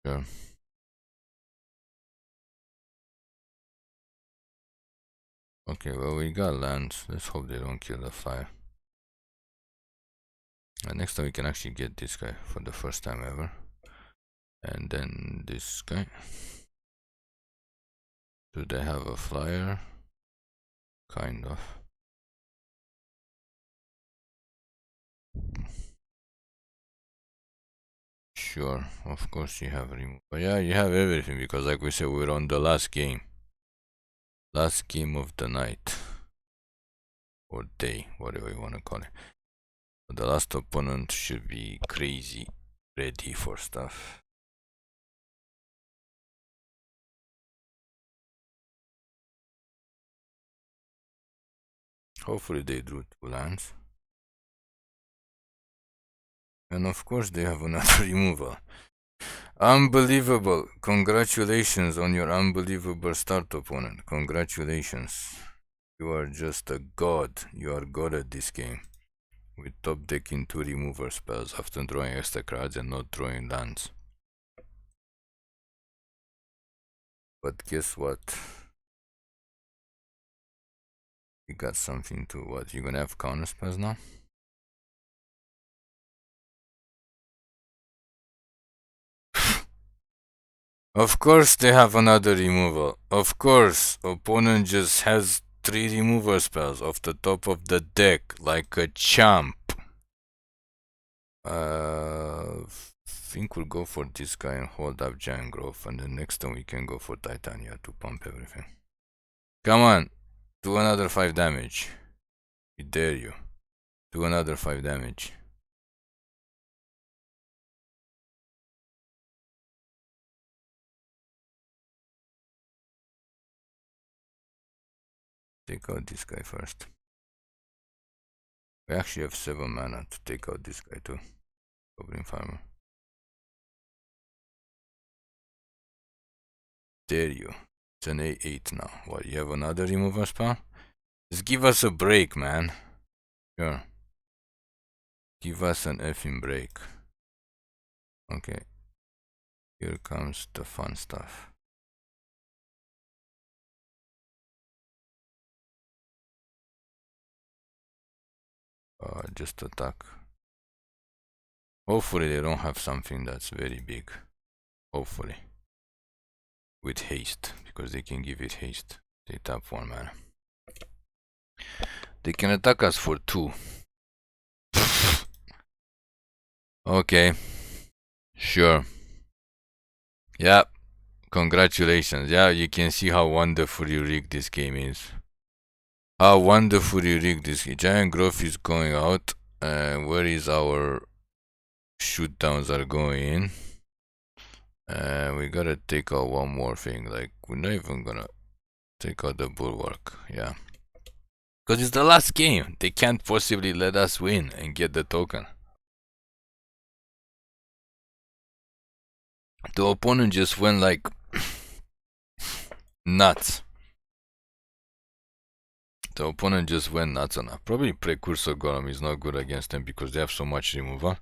Sure. Okay, well, we got lands. Let's hope they don't kill the flyer. And next time we can actually get this guy for the first time ever. And then this guy. Do they have a flyer? Kind of. Sure, of course you have remove. But yeah, you have everything, because like we said, we're on the last game. Last game of the night. Or day, whatever you want to call it. The last opponent should be crazy ready for stuff. Hopefully they drew 2 lands. And of course they have another removal. Unbelievable. Congratulations on your unbelievable start, opponent. Congratulations. You are just a god. You are god at this game. With top decking 2 remover spells after drawing extra cards and not drawing lands. But guess what? We got something to what? You're gonna have counter spells now? Of course they have another removal. Of course, opponent just has 3 removal spells off the top of the deck like a champ. Think we'll go for this guy and hold up Giant Growth, and then next time we can go for Titania to pump everything. Come on, do another 5 damage. I dare you. Do another 5 damage. Take out this guy first. We actually have 7 mana to take out this guy too. Goblin Firebomb. Dare you. It's an A8 now. What, you have another removal spell? Just give us a break, man. Sure. Give us an effing break. Okay. Here comes the fun stuff. Just attack. Hopefully they don't have something that's very big. Hopefully. With haste, because they can give it haste. They tap 1 mana. They can attack us for 2. Okay. Sure. Yeah. Congratulations. Yeah, you can see how wonderfully rigged this game is. How wonderfully rigged this game. Giant Growth is going out. Where is our shoot downs are going in? We gotta take out one more thing. Like, we're not even gonna take out the Bulwark. Yeah. Because it's the last game. They can't possibly let us win and get the token. The opponent just went like nuts. The opponent just went nuts on that. Probably Precursor Golem is not good against them because they have so much removal.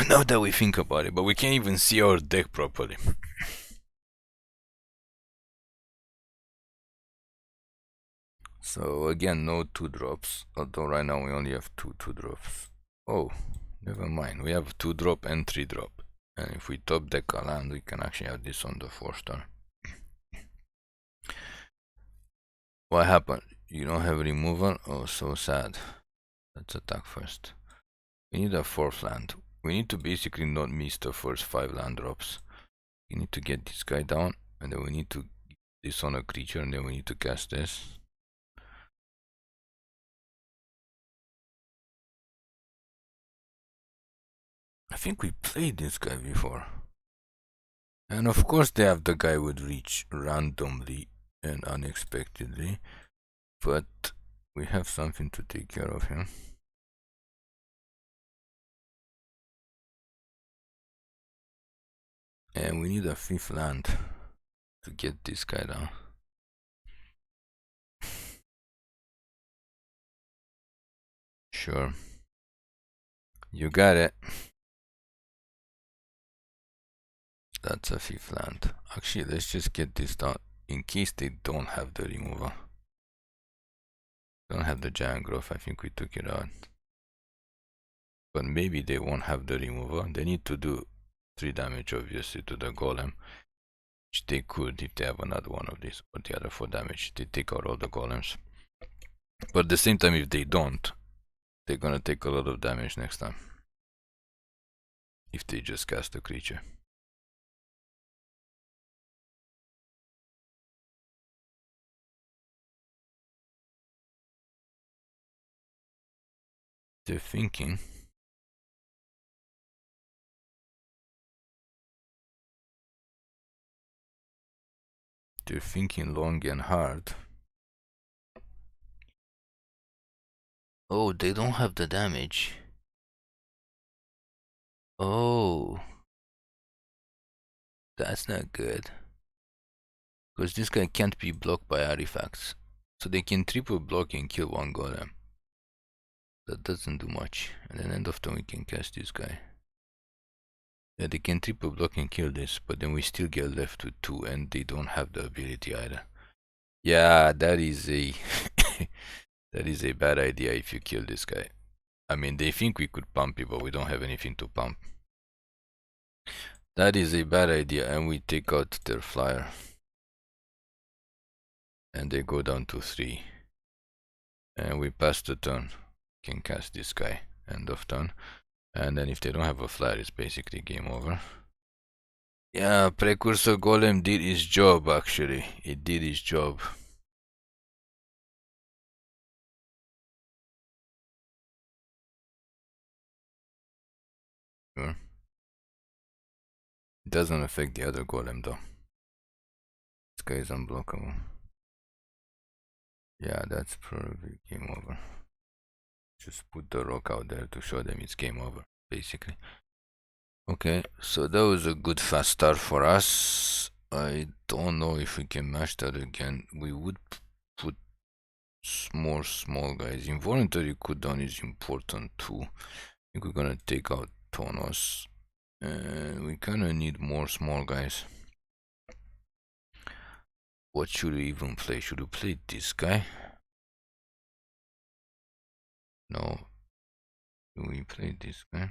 Now that we think about it, but we can't even see our deck properly. So again, no 2-drops. Although right now we only have 2-drops. Oh, never mind. We have 2-drop and 3-drop. And if we top deck a land, we can actually have this on the 4-star. What happened? You don't have removal? Oh, so sad. Let's attack first. We need a 4th land. We need to basically not miss the first 5 land drops. We need to get this guy down, and then we need to this on a creature, and then we need to cast this. I think we played this guy before. And of course they have the guy with reach randomly and unexpectedly. But we have something to take care of him. And we need a 5th land to get this guy down. Sure. You got it. That's a 5th land. Actually, let's just get this down in case they don't have the removal. Don't have the Giant Growth. I think we took it out. But maybe they won't have the removal. They need to do 3 damage obviously to the golem. Which they could if they have another one of these. Or the other 4 damage. They take out all the golems. But at the same time, if they don't, they're gonna take a lot of damage next time. If they just cast a creature. They're thinking. They're thinking long and hard. Oh, they don't have the damage. Oh. That's not good. Because this guy can't be blocked by artifacts. So they can triple block and kill 1 golem. That doesn't do much. And then end of turn we can cast this guy. Yeah, they can triple block and kill this, but then we still get left with 2 and they don't have the ability either. Yeah, that is a that is a bad idea if you kill this guy. I mean, they think we could pump it, but we don't have anything to pump. That is a bad idea, and we take out their flyer. And they go down to 3. And we pass the turn. Can cast this guy. End of turn. And then if they don't have a flyer, it's basically game over. Yeah, Precursor Golem did his job, actually. It did his job. Sure. It doesn't affect the other Golem, though. This guy is unblockable. Yeah, that's probably game over. Just put the rock out there to show them it's game over, basically. Okay, so that was a good fast start for us. I don't know if we can match that again. We would put more small guys. Involuntary Cooldown is important too. I think we're gonna take out Tawnos. And we kinda need more small guys. What should we even play? Should we play this guy? No. Do we play this guy?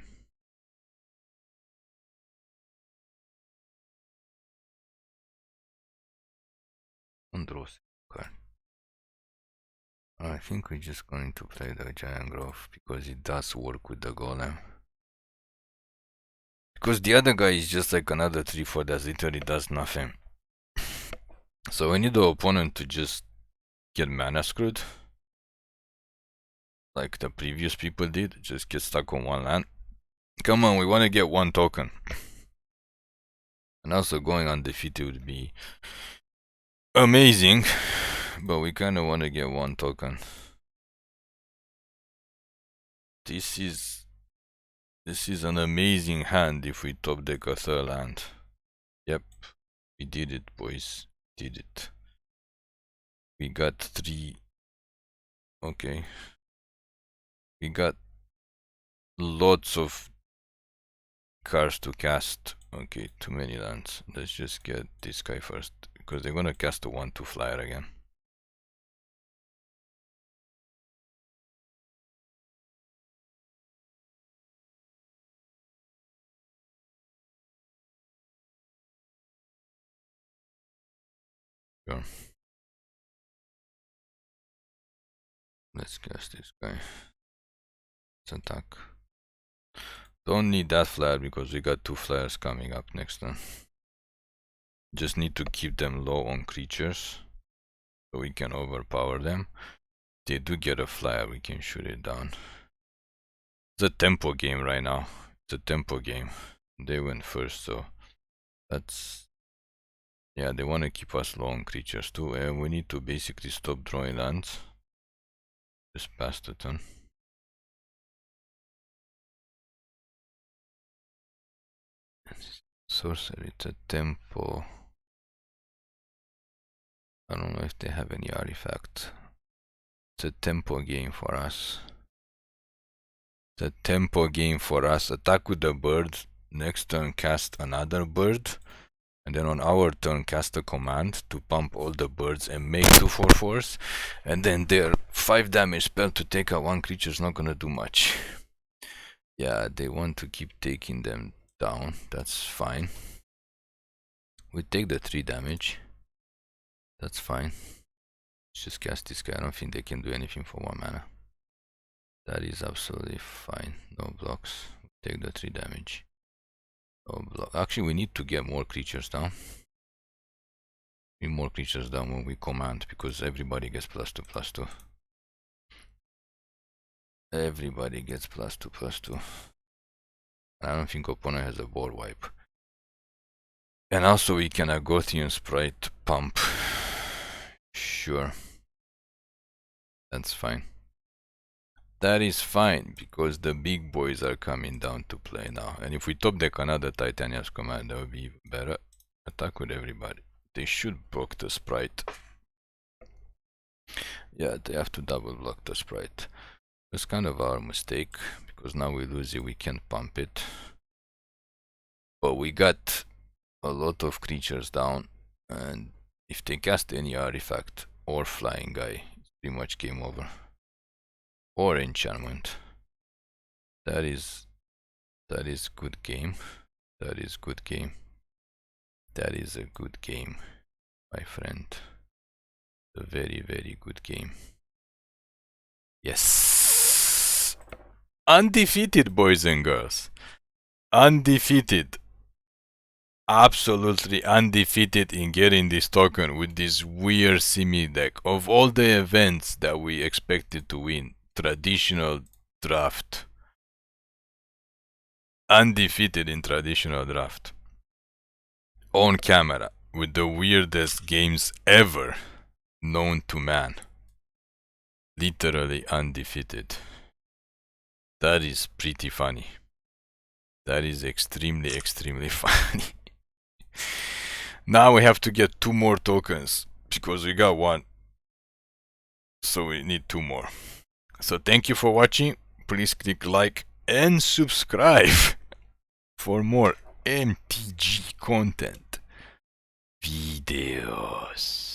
Andros card. I think we're just going to play the Giant Growth because it does work with the Golem. Because the other guy is just like another 3-4 that literally does nothing. So we need the opponent to just get mana screwed. Like the previous people did. Just get stuck on one land. Come on, we want to get one token. And also going undefeated would be amazing. But we kind of want to get one token. This is an amazing hand if we top deck a third land. Yep, we did it, boys. Did it. We got 3. Okay. We got lots of cards to cast. Okay, too many lands. Let's just get this guy first. Because they're gonna cast a 1-2 flyer again. Sure. Let's cast this guy. Let's attack. Don't need that flyer because we got 2 flyers coming up next turn. Just need to keep them low on creatures so we can overpower them. If they do get a flyer, we can shoot it down. It's a tempo game right now. It's a tempo game. They went first, so that's... Yeah, they want to keep us low on creatures too, and we need to basically stop drawing lands. Just pass the turn. Sorcery, it's a tempo. I don't know if they have any artifact. It's a tempo game for us. It's a tempo game for us. Attack with the bird. Next turn cast another bird. And then on our turn cast a command to pump all the birds and make 2 4/4s. And then their 5 damage spell to take out 1 creature is not gonna do much. Yeah, they want to keep taking them down. That's fine. We take the 3 damage. That's fine. Let's just cast this guy. I don't think they can do anything for 1 mana. That is absolutely fine. No blocks. Take the 3 damage. No block. Actually, we need to get more creatures down. We need more creatures down when we command because everybody gets +2/+2. Everybody gets +2/+2. I don't think opponent has a board wipe. And also we can Argothian Sprite pump. Sure. That's fine. That is fine, because the big boys are coming down to play now. And if we top deck another Titania's command, that would be even better. Attack with everybody. They should block the Sprite. Yeah, they have to double block the Sprite. It's kind of our mistake, because now we lose it, we can't pump it. But we got a lot of creatures down, and if they cast any artifact or flying guy, it's pretty much game over. Or enchantment. That is good game. That is good game. That is a good game, my friend. A very, very good game. Yes! Undefeated, boys and girls. Undefeated. Absolutely undefeated in getting this token with this weird Simic deck. Of all the events that we expected to win, traditional draft. Undefeated in traditional draft. On camera, with the weirdest games ever known to man. Literally undefeated. That is pretty funny. That is extremely, extremely funny. Now we have to get 2 more tokens, because we got 1. So we need 2 more. So thank you for watching. Please click like and subscribe for more MTG content videos.